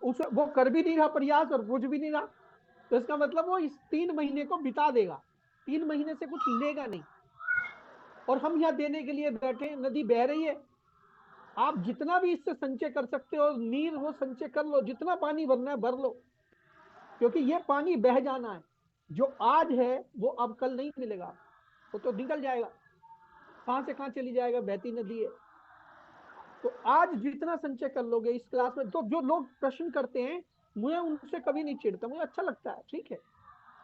उसे वो कर भी नहीं रहा प्रयास और बुझ भी नहीं रहा, तो इसका मतलब वो इस 3 महीने को बिता देगा, 3 महीने से कुछ लेगा नहीं। और हम यहाँ देने के लिए बैठे, नदी बह रही है, आप जितना भी इससे संचय कर सकते हो नीर वो संचय कर लो, जितना पानी भरना है भर लो, क्योंकि ये पानी बह जाना है। जो आज है वो अब कल नहीं मिलेगा, वो तो निकल जाएगा, कहां से कहां चली जाएगा, बहती नदी है। तो आज जितना संचय कर लोगे इस क्लास में, तो जो लोग प्रश्न करते हैं मुझे उनसे कभी नहीं चिढ़ता, मुझे अच्छा लगता है, ठीक है।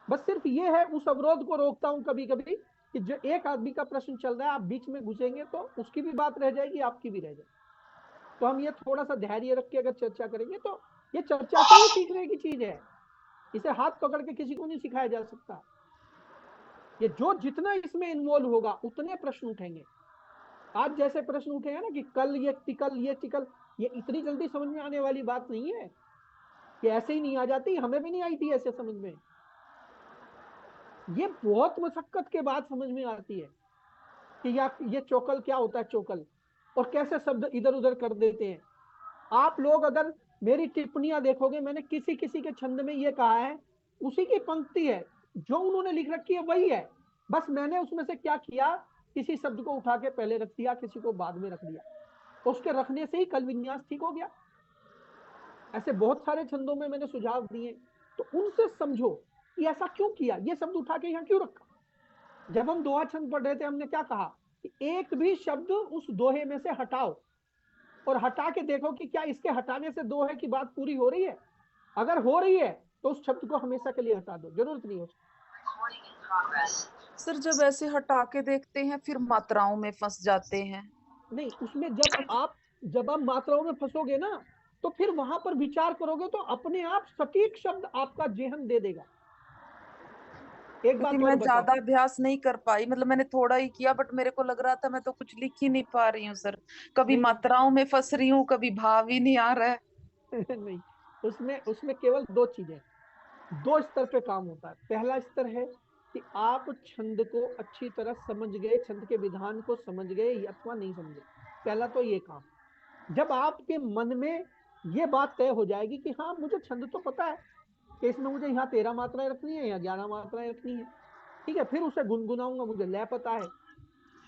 बस सिर्फ ये है, उस अवरोध को रोकता हूं कभी कभी कि जो एक आदमी का प्रश्न चल रहा है आप बीच में घुसेंगे तो उसकी भी बात रह जाएगी, आपकी भी रह जाएगी। तो हम ये थोड़ा सा धैर्य रख के अगर चर्चा करेंगे तो ये चर्चा से ही सीखने की चीज है, इसे हाथ पकड़ के किसी को नहीं सिखाया जा सकता। ये जो जितना इसमें इन्वॉल्व होगा उतने प्रश्न उठेंगे। आज जैसे प्रश्न उठे हैं ना कि कल ये टिकल ये टिकल, ये इतनी जल्दी समझ में आने वाली बात नहीं है कि ऐसे ही नहीं आ जाती, हमें भी नहीं आई थी ऐसे समझ में, ये बहुत मशक्कत के बाद समझ में आती है कि या ये चोकल क्या होता है, चोकल, और कैसे शब्द इधर उधर कर देते हैं। आप लोग अगर मेरी टिप्पणियां देखोगे, मैंने किसी किसी के छंद में ये कहा है, उसी की पंक्ति है, जो उन्होंने लिख रखी है वही है, बस मैंने उसमें से क्या किया, किसी शब्द को उठा के पहले रख दिया, किसी को बाद में रख दिया, उसके रखने से ही कल विन्यास ठीक हो गया। ऐसे बहुत सारे छंदों में मैंने सुझाव दिए, तो उनसे समझो कि ऐसा क्यों किया, ये शब्द उठा के यहाँ क्यों रखा। जब हम दोहा छंद पढ़ रहे थे हमने क्या कहा कि एक भी शब्द उस दोहे में से हटाओ और हटा के देखो कि क्या इसके हटाने से दोहे की बात पूरी हो रही है। अगर हो रही है तो उस शब्द को हमेशा के लिए हटा दो, जरूरत नहीं हो। सर जब ऐसे हटा के देखते हैं फिर मात्राओं में फंस जाते हैं। नहीं, उसमें जब आप मात्राओं में फंसोगे ना, तो फिर वहां पर विचार करोगे तो अपने आप सटीक शब्द आपका जेहन दे देगा। एक क्योंकि बात और मैं बताओ। ज्यादा अभ्यास नहीं कर पाई, मतलब मैंने थोड़ा ही किया, बट मेरे को लग रहा था मैं तो कुछ लिख ही नहीं पा रही हूँ सर। कभी नहीं मात्राओं में फंस रही हूँ, कभी भाव ही नहीं आ रहा है। नहीं, उसमें उसमें केवल दो चीजें, दो स्तर पे काम होता है। पहला स्तर है कि आप छंद को अच्छी तरह समझ गए, छंद के विधान को समझ गए अथवा नहीं समझे, पहला तो ये काम। जब आपके मन में ये बात तय हो जाएगी कि हाँ मुझे छंद तो पता है कि इसमें मुझे यहाँ 13 मात्राएं रखनी है या 11 मात्राएं रखनी है, ठीक है, फिर उसे गुनगुनाऊंगा, मुझे लय पता है,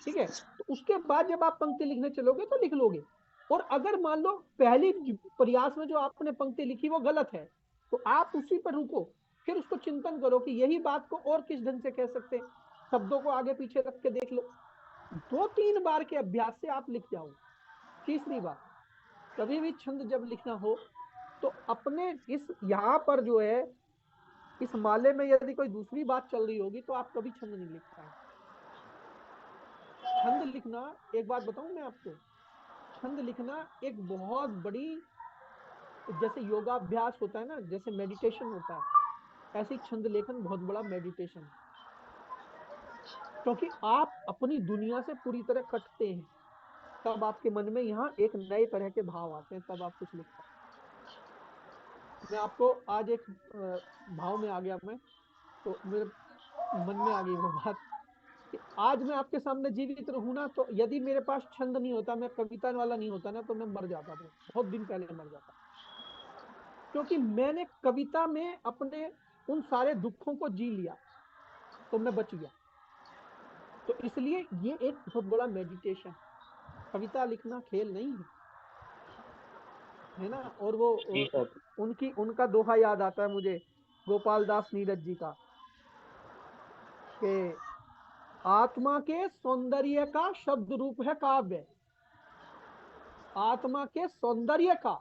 ठीक है, तो उसके बाद जब आप पंक्ति लिखने चलोगे तो लिख लोगे। और अगर मान लो पहली प्रयास में जो आपने पंक्ति लिखी वो गलत है, तो आप उसी पर रुको, फिर उसको चिंतन करो कि यही बात को और किस ढंग से कह सकते हैं, शब्दों को आगे पीछे रख के देख लो। 2-3 बार के अभ्यास से आप लिख जाओ। तीसरी बात, कभी भी छंद जब लिखना हो तो अपने इस यहाँ पर जो है, इस माले में यदि कोई दूसरी बात चल रही होगी तो आप कभी छंद नहीं लिख पाएंगे। छंद लिखना, एक बात बताऊं मैं आपको, छंद लिखना एक बहुत बड़ी, जैसे योगाभ्यास होता है ना, जैसे मेडिटेशन होता है, ऐसे ही छंद लेखन बहुत बड़ा मेडिटेशन है। क्योंकि आप अपनी दुनिया से पूरी तरह कटते हैं, तब आपके मन में यहाँ एक नए तरह के भाव आते हैं, तब आप कुछ लिख पाते हैं। मैं आपको आज एक भाव में आ गया मैं, तो मेरे मन में आ गई वो बात कि आज मैं आपके सामने जीवित रहूं ना, तो यदि मेरे पास छंद नहीं होता, मैं कविता वाला नहीं होता ना, तो मैं मर जाता था, बहुत दिन पहले मर जाता। क्योंकि मैंने कविता में अपने उन सारे दुखों को जी लिया, तो मैं बच गया। तो इसलिए ये एक बहुत बड़ा मेडिटेशन, कविता लिखना खेल नहीं है ना। और वो जी सर। उनका दोहा याद आता है मुझे, गोपाल दास नीरज जी का, कि आत्मा के सौंदर्य का शब्द रूप है काव्य, आत्मा के सौंदर्य का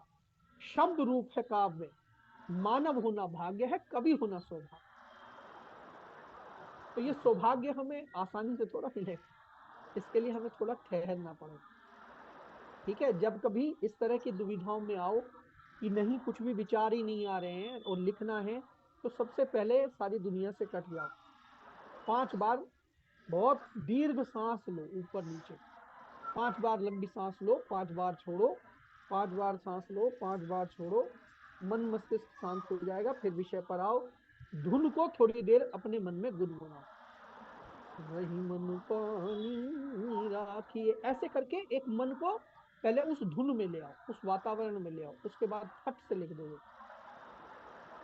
शब्द रूप है काव्य, मानव होना भाग्य है, कवि होना सौभाग्य। तो ये सौभाग्य हमें आसानी से थोड़ा मिलेगा, इसके लिए हमें थोड़ा ठहरना पड़ेगा, ठीक है। जब कभी इस तरह की दुविधाओं में आओ कि नहीं कुछ भी विचार ही नहीं आ रहे हैं और लिखना है, तो सबसे पहले सारी दुनिया से कट जाओ, 5 बार बहुत दीर्घ सांस लो ऊपर नीचे, 5 बार लंबी सांस लो, 5 बार छोड़ो, 5 बार सांस लो, 5 बार छोड़ो, मन मस्तिष्क शांत हो जाएगा, फिर विषय पर आओ, धुन को थोड़ी देर अपने मन में गुनगुनाओ, रही मन पानी राखिए, ऐसे करके एक मन को पहले उस धुन में ले आओ, उस वातावरण में ले आओ, उसके बाद फट से लिख दोगे।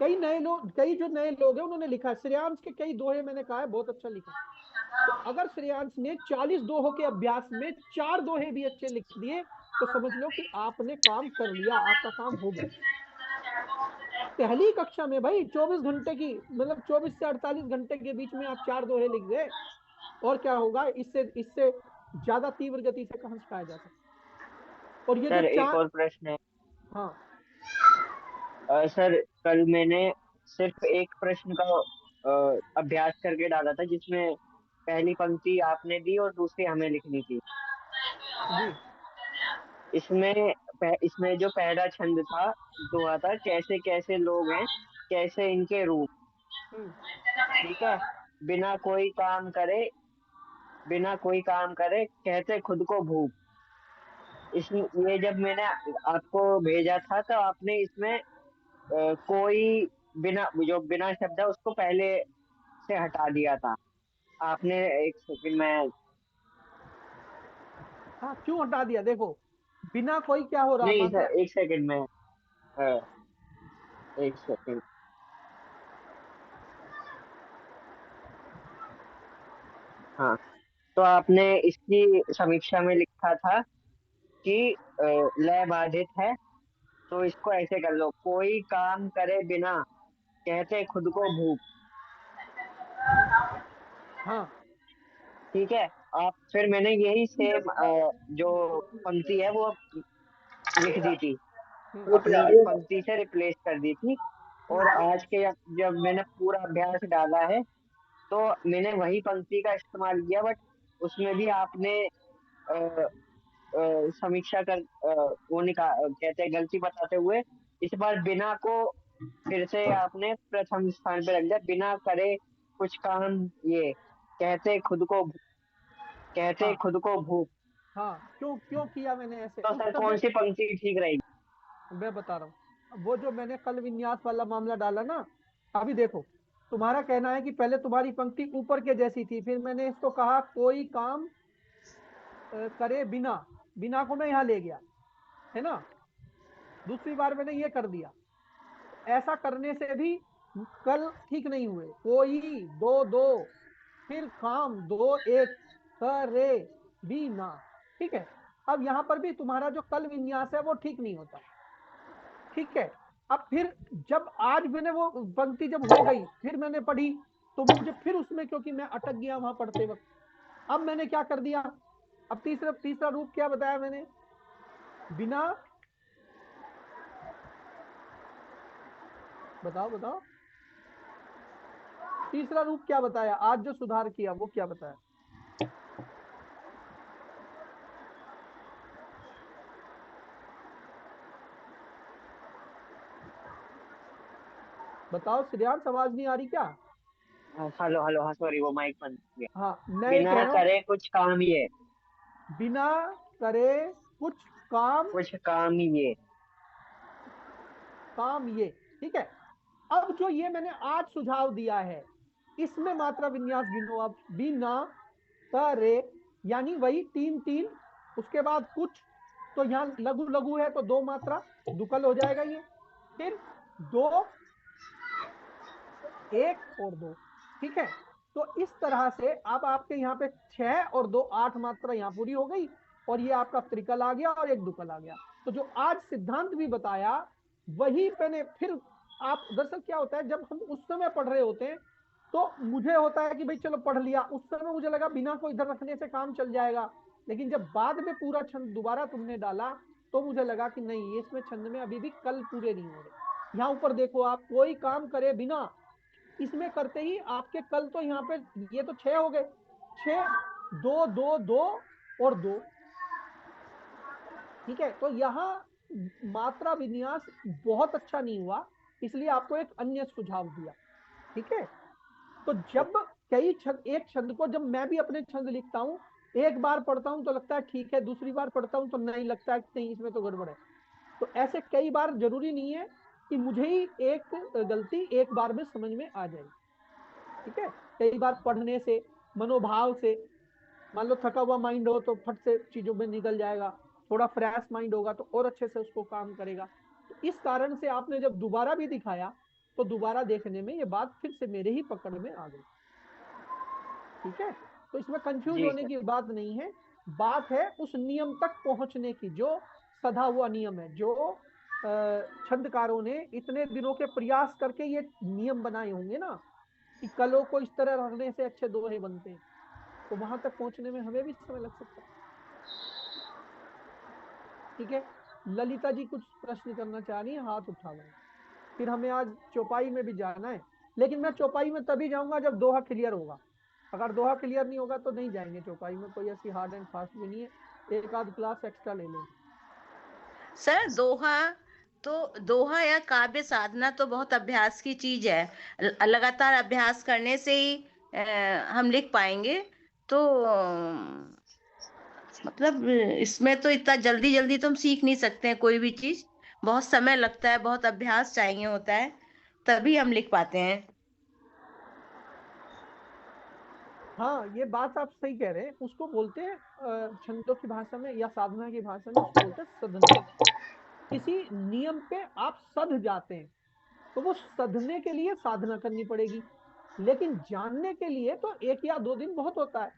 कई जो नए लोग हैं उन्होंने लिखा है। श्रेयांश के कई दोहे मैंने कहा है बहुत अच्छा लिखा। तो अगर श्रेयांश ने 40 दोहों के अभ्यास में 4 दोहे भी अच्छे लिख दिए तो समझ लो कि आपने काम कर लिया, आपका काम हो गया। पहली कक्षा में भाई 24 घंटे की, मतलब 24 से 48 घंटे के बीच में आप 4 दोहे लिख गए, और क्या होगा, इससे इससे ज्यादा तीव्र गति से कहां सिखाया जा सकता। और ये जो सर एक चार, और प्रश्न है। हाँ सर कल मैंने सिर्फ एक प्रश्न का अभ्यास करके डाला था, जिसमें पहली पंक्ति आपने दी और दूसरी हमें लिखनी थी। जी, इसमें जो पहला छंद था दुआ था, कैसे कैसे लोग हैं कैसे इनके रूप। हम्म, ठीक है। बिना कोई काम करे बिना कोई काम करे कहते खुद को भूख। ये जब मैंने आपको भेजा था तो आपने इसमें कोई बिना, जो बिना शब्द है उसको पहले से हटा दिया था आपने। एक सेकंड में। हाँ क्यों हटा दिया, देखो बिना कोई क्या हो रहा नहीं मात्रा। सर, एक सेकंड में। एक सेकंड। हाँ, तो आपने इसकी समीक्षा में लिखा था कि लय बाधित है, तो इसको ऐसे कर लो, कोई काम करे बिना कहते खुद को भूख। हाँ ठीक है। आप फिर मैंने यही सेम जो पंक्ति है वो लिख दी थी, अपनी पंक्ति से रिप्लेस कर दी थी। और आज के जब मैंने पूरा अभ्यास डाला है तो मैंने वही पंक्ति का इस्तेमाल किया, बट उसमें भी आपने अ, समीक्षा कर वो कहते हैं गलती बताते हुए इस बार बिना को फिर से आपने प्रथम स्थान पे रख दिया। बिना करे कुछ काम ये कहते हाँ खुद को भूख। हाँ, क्यों क्यों किया मैंने ऐसे तो उस सर कौन समय, सी पंक्ति ठीक रहेगी? मैं बता रहा हूँ। वो जो मैंने कल विन्यास वाला मामला डाला ना, अभी देखो, तुम्हारा कहना है कि पहले तुम्हारी पंक्ति ऊपर के जैसी थी, फिर मैंने इसको कहा कोई काम करे बिना, बिना को मैं यहाँ ले गया, है ना। दूसरी बार मैंने ये कर दिया। ऐसा करने से भी कल ठीक नहीं हुए। कोई दो दो, फिर काम दो एक, करे बिना। ठीक है। अब यहाँ पर भी तुम्हारा जो कल विन्यास है वो ठीक नहीं होता। ठीक है। अब फिर जब आज मैंने वो पंक्ति जब हो गई फिर मैंने पढ़ी, तो मुझे फिर उसमें, क्योंकि मैं अटक गया वहां पढ़ते वक्त, अब मैंने क्या कर दिया, अब तीसरा तीसरा रूप क्या बताया मैंने, बिना, बताओ बताओ, तीसरा रूप क्या बताया आज जो सुधार किया वो क्या बताया। बताओ श्रेयांश, आवाज नहीं आ रही क्या। हेलो हेलो, हाँ सॉरी, वो माइक बंद हो गया। हाँ मैं ये कह बिना रहा हूँ, करे कुछ काम ये बिना करे कुछ काम, कुछ काम ये। काम ये। ठीक है। अब जो ये मैंने आज सुझाव दिया है, इसमें मात्रा विन्यास गिनो अब, बिना करे, यानी वही तीन तीन, उसके बाद कुछ, तो यहाँ लघु लघु है तो दो मात्रा, दुकल हो जाएगा ये, फिर दो, एक और दो। ठीक है। तो इस तरह से अब आपके यहाँ पे 6 और 2 8 मात्रा यहाँ पूरी हो गई, और ये आपका त्रिकल आ गया और एक दुकल आ गया। तो जो आज सिद्धांत भी बताया वही मैंने फिर, आप दरअसल क्या होता है जब हम उस समय पढ़ रहे होते हैं तो मुझे होता है कि भाई चलो पढ़ लिया, उस समय मुझे लगा बिना को इधर रखने से काम चल जाएगा, लेकिन जब बाद में पूरा छंद दोबारा तुमने डाला तो मुझे लगा कि नहीं, ये इसमें छंद में अभी भी कल पूरे नहीं हो रहे। यहाँ ऊपर देखो आप, कोई काम करे बिना, इसमें करते ही आपके कल तो यहाँ पे ये तो 6 हो गए, 6, दो दो दो और दो। ठीक है। तो यहाँ मात्रा विन्यास बहुत अच्छा नहीं हुआ, इसलिए आपको एक अन्य सुझाव दिया। ठीक है। तो जब कई छंद, एक छंद को जब मैं भी अपने छंद लिखता हूँ, एक बार पढ़ता हूँ तो लगता है ठीक है, दूसरी बार पढ़ता हूँ तो नहीं, लगता है कि नहीं इसमें तो गड़बड़ है। तो ऐसे कई बार, जरूरी नहीं है कि मुझे ही एक गलती एक बार में समझ में आ जाए। ठीक है। कई बार पढ़ने से, मनोभाव से, मान लो थका हुआ माइंड हो तो फट से चीजों में निकल जाएगा, थोड़ा फ्रेश माइंड होगा तो और अच्छे से उसको काम करेगा। तो इस कारण से आपने जब दोबारा भी दिखाया तो दोबारा देखने में ये बात फिर से मेरे ही पकड़ में आ गई। ठीक है, तो इसमें कंफ्यूज जी होने सर। की बात नहीं है, बात है उस नियम तक पहुंचने की जो सधा हुआ नियम है, जो छंदकारों ने इतने दिनों के प्रयास करके ये नियम बनाए होंगे ना कि कलों को इस तरह रखने से अच्छे दोहे बनते हैं, तो वहां तक पहुंचने में हमें भी समय लग सकता है। ठीक है, ललिता जी कुछ प्रश्न करना चाह रही है, हाथ उठा लें। फिर हमें आज चौपाई में भी जाना है, लेकिन मैं चौपाई में तभी जाऊंगा जब दोहा क्लियर होगा। अगर दोहा क्लियर नहीं होगा तो नहीं जाएंगे चौपाई में, कोई ऐसी हार्ड एंड फास्ट भी नहीं है, एक आध क्लास एक्स्ट्रा ले लेंगे। सर दोहा या काव्य साधना तो बहुत अभ्यास की चीज है। लगातार अभ्यास करने से ही हम लिख पाएंगे। तो मतलब इसमें तो इतना जल्दी जल्दी तो हम सीख नहीं सकते हैं कोई भी चीज। बहुत समय लगता है, बहुत अभ्यास चाहिए होता है, तभी हम लिख पाते हैं। हाँ, ये बात आप सही कह रहे हैं, उसको बोलते हैं छंदों की भाषा में या साधना की भाषा में उसको बोलते हैं सधना। किसी नियम पे आप सध जाते हैं तो वो सधने के लिए साधना करनी पड़ेगी, लेकिन जानने के लिए तो 1 या 2 दिन बहुत होता है।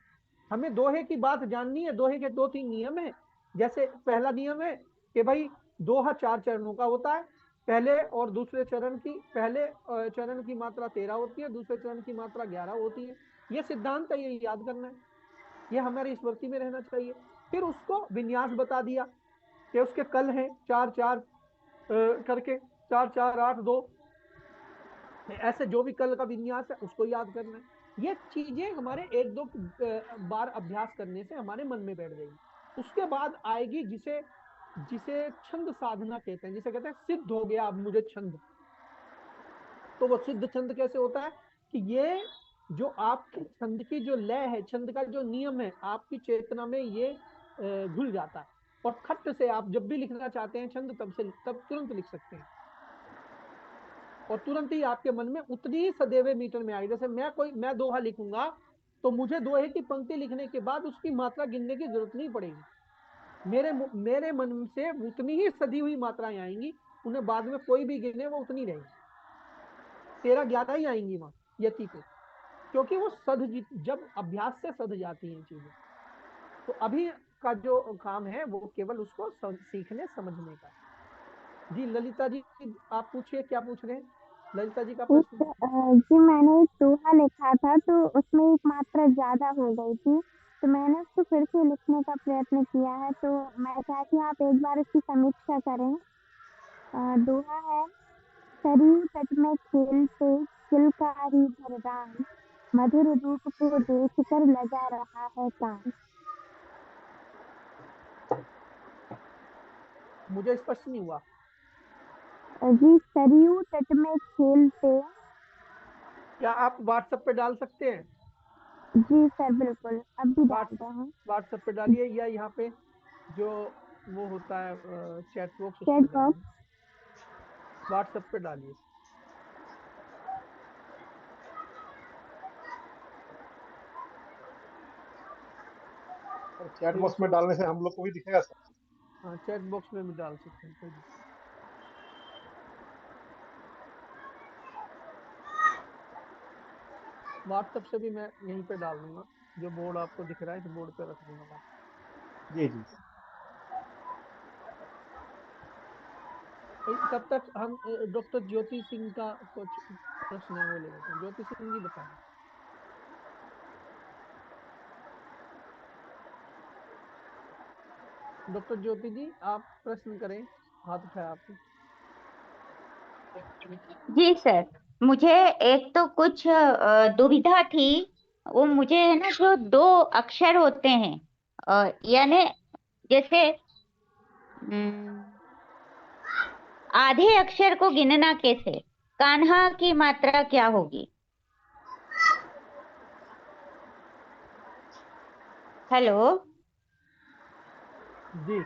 हमें दोहे की बात जाननी है, दोहे के 2-3 नियम है। जैसे पहला नियम है कि भाई दोहा 4 चरणों का होता है, पहले और दूसरे चरण की, पहले चरण की मात्रा 13 होती है, दूसरे चरण की मात्रा 11 होती है। ये सिद्धांत है, ये याद करना है, ये हमारी स्मृति में रहना चाहिए। फिर उसको विन्यास बता दिया कि उसके कल हैं 4-4 करके, 4-4-8-2, ऐसे जो भी कल का विन्यास है उसको याद करना है। ये चीजें हमारे 1-2 बार अभ्यास करने से हमारे मन में बैठ जाएगी। उसके बाद आएगी जिसे जिसे छंद साधना कहते हैं, जिसे कहते हैं सिद्ध हो गया अब मुझे छंद। तो वो सिद्ध छंद कैसे होता है कि ये जो आपकी छंद की जो लय है, छंद का जो नियम है, आपकी चेतना में ये घुल जाता है, और खट से आप जब भी लिखना चाहते हैं छंद तब तुरंत लिख सकते हैं, और तुरंत ही आपके मन में उतनी ही सदैवे मीटर में आएगी। जैसे मैं दोहा लिखूंगा तो मुझे दोहे की पंक्ति लिखने के बाद उसकी मात्रा गिनने की जरूरत नहीं पड़ेगी, मेरे मन से उतनी ही सदी हुई मात्राएं आएंगी, उन्हें बाद में कोई भी गिने वो उतनी रहेगी, 13-11 ही आएंगी वहां यति पे, क्योंकि वो जब अभ्यास से सध जाती हैं चीजें। तो अभी का जो काम है वो केवल उसको सीखने समझने का। जी ललिता जी, आप पूछिए, क्या पूछ रहे हैं ललिता जी का प्रश्न? जी मैंने एक दोहा लिखा था तो उसमें एक मात्रा ज्यादा हो गई थी, तो मैंने उसको फिर से लिखने का प्रयत्न किया है, तो मैं चाहती हूँ आप एक बार उसकी समीक्षा करें। दोहा है, सरयू तट में खेलते किलकारी भर राम, मधुर रूप को देख कर लगा रहा है काम। मुझे स्पष्ट नहीं हुआ। जी सरयू तट में खेलते। क्या आप व्हाट्सएप पे डाल सकते हैं? जी सर बिल्कुल, अब भी डाल रहे हैं। व्हाट्सएप पे डालिए, या यहाँ पे जो वो होता है चैट बॉक्स, उस चैट पर बॉक्स। डालिए, व्हाट्सएप पे डालिए। चैट बॉक्स में डालने से हम लोग को भी दिखेगा सर? हाँ, चैट बॉक्स में भी डाल सकते हैं, कोई दिक्कत। व्हाट्सएप से भी मैं यहीं पे डाल दूंगा, जो बोर्ड आपको दिख रहा है तो बोर्ड पे रख दूंगा। जी जी। तब तक हम डॉक्टर ज्योति सिंह का कुछ प्रश्न है वो ले लेते हैं। ज्योति सिंह जी बताएं। डॉक्टर ज्योति जी, आप प्रश्न करें, हाथ उठाया आपने। जी सर, मुझे एक तो कुछ दुविधा थी। वो मुझे है ना, जो 2 अक्षर होते हैं, यानी जैसे आधे अक्षर को गिनना कैसे, कान्हा की मात्रा क्या होगी? हेलो जी,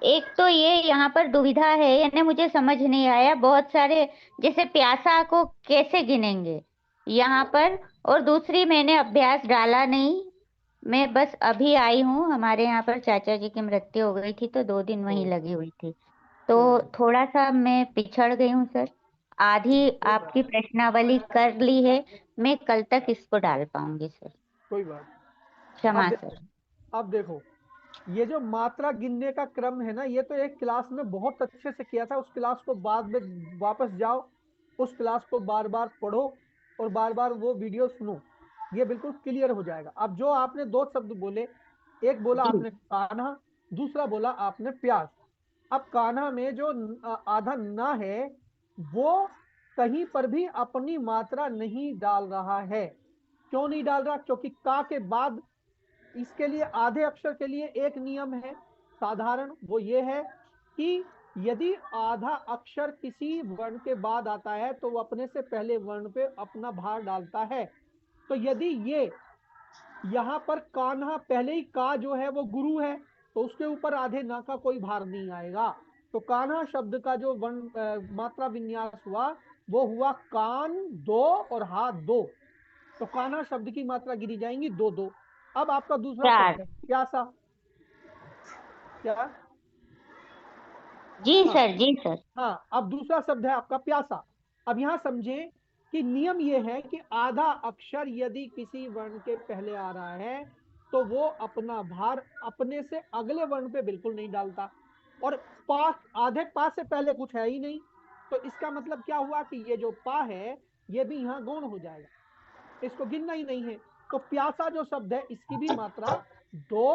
एक तो ये यहाँ पर दुविधा है, यानी मुझे समझ नहीं आया। बहुत सारे, जैसे प्यासा को कैसे गिनेंगे यहाँ पर, और दूसरी मैंने अभ्यास डाला नहीं, मैं बस अभी आई हूँ। हमारे यहाँ पर चाचा जी की मृत्यु हो गई थी तो 2 दिन वहीं लगी हुई थी, तो थोड़ा सा मैं पिछड़ गई हूँ सर। आधी आपकी प्रश्नावली कर ली है, मैं कल तक इसको डाल पाऊंगी सर। कोई बात क्षमा अब सर। अब देखो, ये जो मात्रा गिनने का क्रम है ना, ये तो एक क्लास में बहुत अच्छे से किया था। उस क्लास को बाद में वापस जाओ, उस क्लास को बार बार पढ़ो और बार बार वो वीडियो सुनो, ये बिल्कुल क्लियर हो जाएगा। अब जो आपने दो शब्द बोले, एक बोला जी आपने कान्हा, दूसरा बोला आपने प्यास। अब कान्हा में जो आधा ना है, वो कहीं पर भी अपनी मात्रा नहीं डाल रहा है। क्यों नहीं डाल रहा? क्योंकि का के बाद इसके लिए आधे अक्षर के लिए एक नियम है साधारण, वो ये है कि यदि आधा अक्षर किसी वर्ण के बाद आता है तो वो अपने से पहले वर्ण पे अपना भार डालता है। तो यदि ये यहाँ पर कान्हा, पहले ही का जो है वो गुरु है, तो उसके ऊपर आधे ना का कोई भार नहीं आएगा। तो कान्हा शब्द का जो मात्रा विन्यास हुआ, वो हुआ कान दो और हाथ दो। तो कान्हा शब्द की मात्रा गिरी जाएंगी दो दो। अब आपका दूसरा चार। शब्द है प्यासा। क्या? जी हाँ सर, जी सर। हाँ, अब दूसरा शब्द है आपका प्यासा। अब यहाँ समझे कि नियम ये है कि आधा अक्षर यदि किसी वर्ण के पहले आ रहा है तो वो अपना भार अपने से अगले वर्ण पे बिल्कुल नहीं डालता। और पा, आधे पा से पहले कुछ है ही नहीं, तो इसका मतलब क्या हुआ कि ये जो पा है ये भी यहाँ गौण हो जाएगा, इसको गिनना ही नहीं है। तो प्यासा जो शब्द है, इसकी भी मात्रा दो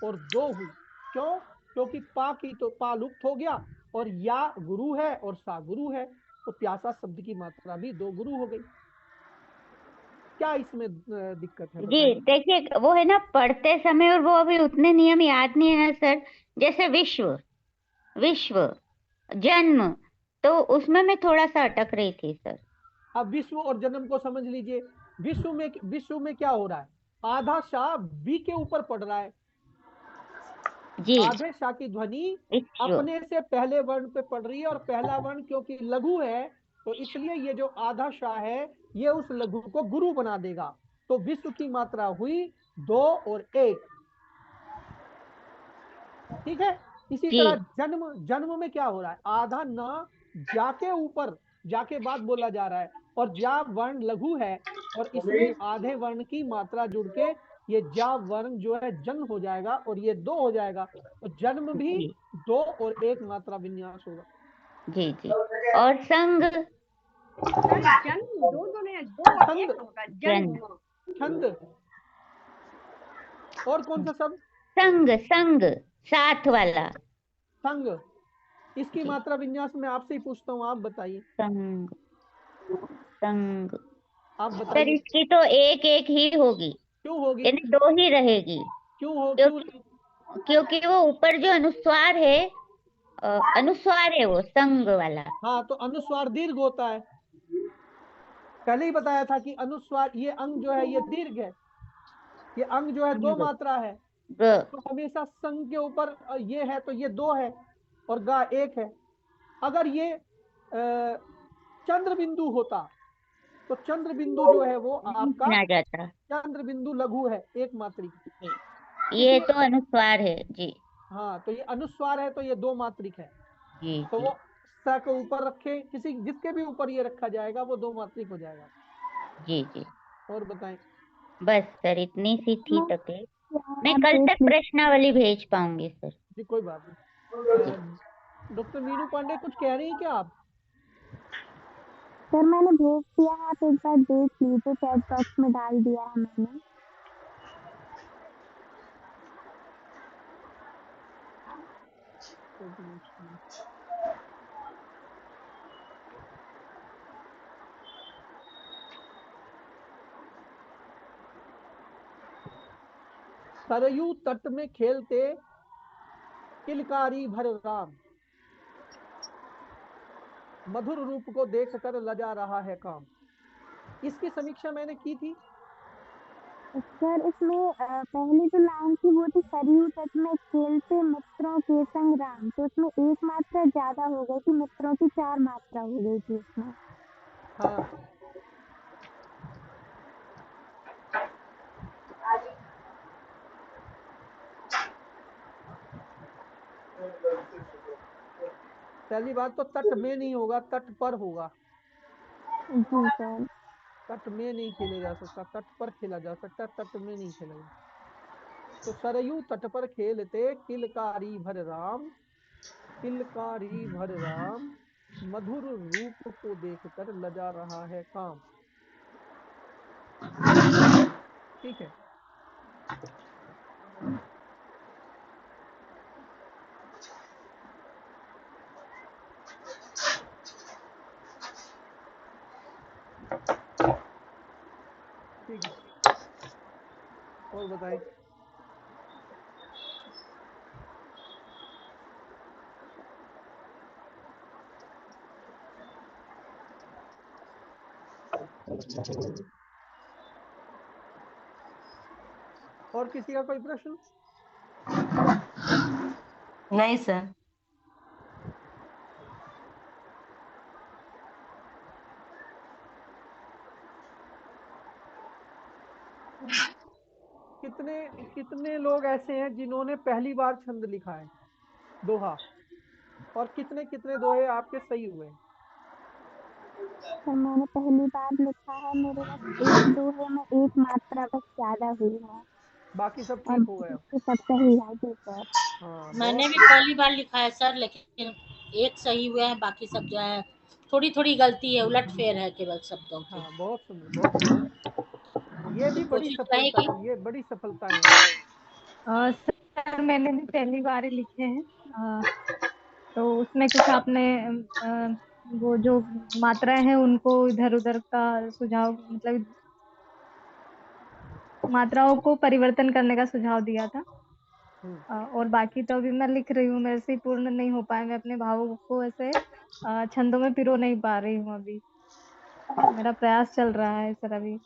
और दो हुई। क्यों? क्योंकि पा की तो पा लुप्त हो गया और या गुरु है और सा गुरु है, तो प्यासा शब्द की मात्रा भी दो गुरु हो गई। क्या इसमें दिक्कत है जी बताइए? देखिए, वो है ना पढ़ते समय, और वो अभी उतने नियम याद नहीं है ना सर। जैसे विश्व, विश्व, जन्म, तो उसमें मैं थोड़ा सा अटक रही थी सर। अब विश्व और जन्म को समझ लीजिए। विश्व में क्या हो रहा है? आधा शाह वी के ऊपर पड़ रहा है। जी, आधे शाह की ध्वनि विश्व। अपने से पहले वर्ण पे पड़ रही है, और पहला वर्ण क्योंकि लघु है तो इसलिए ये जो आधा शाह है ये उस लघु को गुरु बना देगा। तो विश्व की मात्रा हुई दो और एक। ठीक है। इसी जी तरह जन्म, जन्म में क्या हो रहा है? आधा न जाके ऊपर, जाके बाद बोला जा रहा है, और जा वर्ण लघु है और इसमें आधे वर्ण की मात्रा जुड़ के ये जा वर्ण जो है जन्म हो जाएगा और ये दो हो जाएगा। तो जन्म भी जी दो और एक मात्रा विन्यास होगा। जी जी। और संग, सर जन्म दो दो नहीं, दो और छंद, एक होगा जन, जन्म। छंद। और कौन सा शब्द? संग, संग, साथ वाला। संग। इसकी जी, मात्रा विन्यास में आपसे ही पूछता हूँ, आप बताइए। संग, संग। आप सर बताइए इसकी तो एक एक ही होगी, क्यों होगी? यानी दो ही रहेगी। क्यों? क्योंकि क्योंकि वो ऊपर जो अनुस्वार है, अनुस्वार है वो संग वाला। हाँ, तो अनुस्वार दीर्घ होता है। पहले ही बताया था कि अनुस्वार, ये अंग जो है ये दीर्घ है, ये अंग जो है दो संग, मात्रा है। ग, तो हमेशा संग के ऊपर ये है तो ये दो है और गा एक है। अगर ये चंद्र बिंदु होता तो चंद्र बिंदु जो है वो नहीं आपका सुना जाता। चंद्र बिंदु लघु है, एक मात्रिक। जी, ये इसलिए तो अनुस्वार है। जी हाँ, तो ये अनुस्वार है तो ये दो मात्रिक है। जी तो जी वो स को ऊपर रखे, किसी जिसके भी ऊपर ये रखा जाएगा वो दो मात्रिक हो जाएगा। जी जी। और बताएं। बस सर इतनी सी थी मैं तकलीफ। मैं आप कल देख तक लीजिए। प्रश्नावली भेज पाऊंगी सर। जी कोई बात जी नहीं। डॉक्टर मीनू पांडे कुछ कह रही हैं क्या आप? सर मैंने भेज दिया है, आप एक बार देख लीजिए, चैट बॉक्स में डाल दिया है मैंने। सरयू तट में खेलते किलकारी भर राम, मधुर रूप को देख कर लजा रहा है काम। इसकी समीक्षा मैंने की थी। सर इसमें पहली जो लाइन थी वो थी सरयू तट में खेलते मित्रों के संग राम, तो उसमें एक मात्रा ज्यादा हो गई थी, मित्रों की चार मात्रा हो गई थी उसमें। हाँ, पहली बात तो तट में नहीं होगा, तट पर होगा। जी सर। तट में नहीं खेला जा सकता, तट पर खेला जा सकता, तट में नहीं खेला जा सकता। तो सरयू तट पर खेलते किलकारी भर राम, किलकारी भर राम, मधुर रूप को देखकर लजा रहा है काम। ठीक है। ठीक है, और बताएं। और किसी का कोई प्रश्न? नहीं सर। कितने कितने लोग ऐसे हैं जिन्होंने पहली बार छंद लिखा है दोहा, और कितने कितने दोहे आपके सही हुए हैं? सर मैंने पहली बार लिखा है, मेरे बस एक दोहे में एक मात्रा बस ज्यादा हुई है बाकी सब और ठीक हो गया। बाकी सब सही है। जी सर। हाँ, मैंने बहुत भी सुंदर। पहली बार लिखा है सर, लेकिन एक सही हुआ है, बाकी सब जो है थोड़ी थोड़ी गलती है, उलट फेर है केवल शब्दों की। हाँ, बहुत सुंदर, बहुत सुंदर। ये भी बड़ी कोशिश सफलता रहेगी। है, ये बड़ी सफलताएं हैं। सर मैंने भी पहली बार ही लिखे हैं। तो उसमें कुछ आपने वो जो मात्राएं हैं उनको इधर उधर का सुझाव, मतलब मात्राओं को परिवर्तन करने का सुझाव दिया था। और बाकी तो अभी मैं लिख रही हूँ, मेरे से पूर्ण नहीं हो पाए, मैं अपने भावों को ऐसे छंदों में पिरो नहीं पा रही हूँ अभी। मेरा प्रयास चल रहा है सर अभी।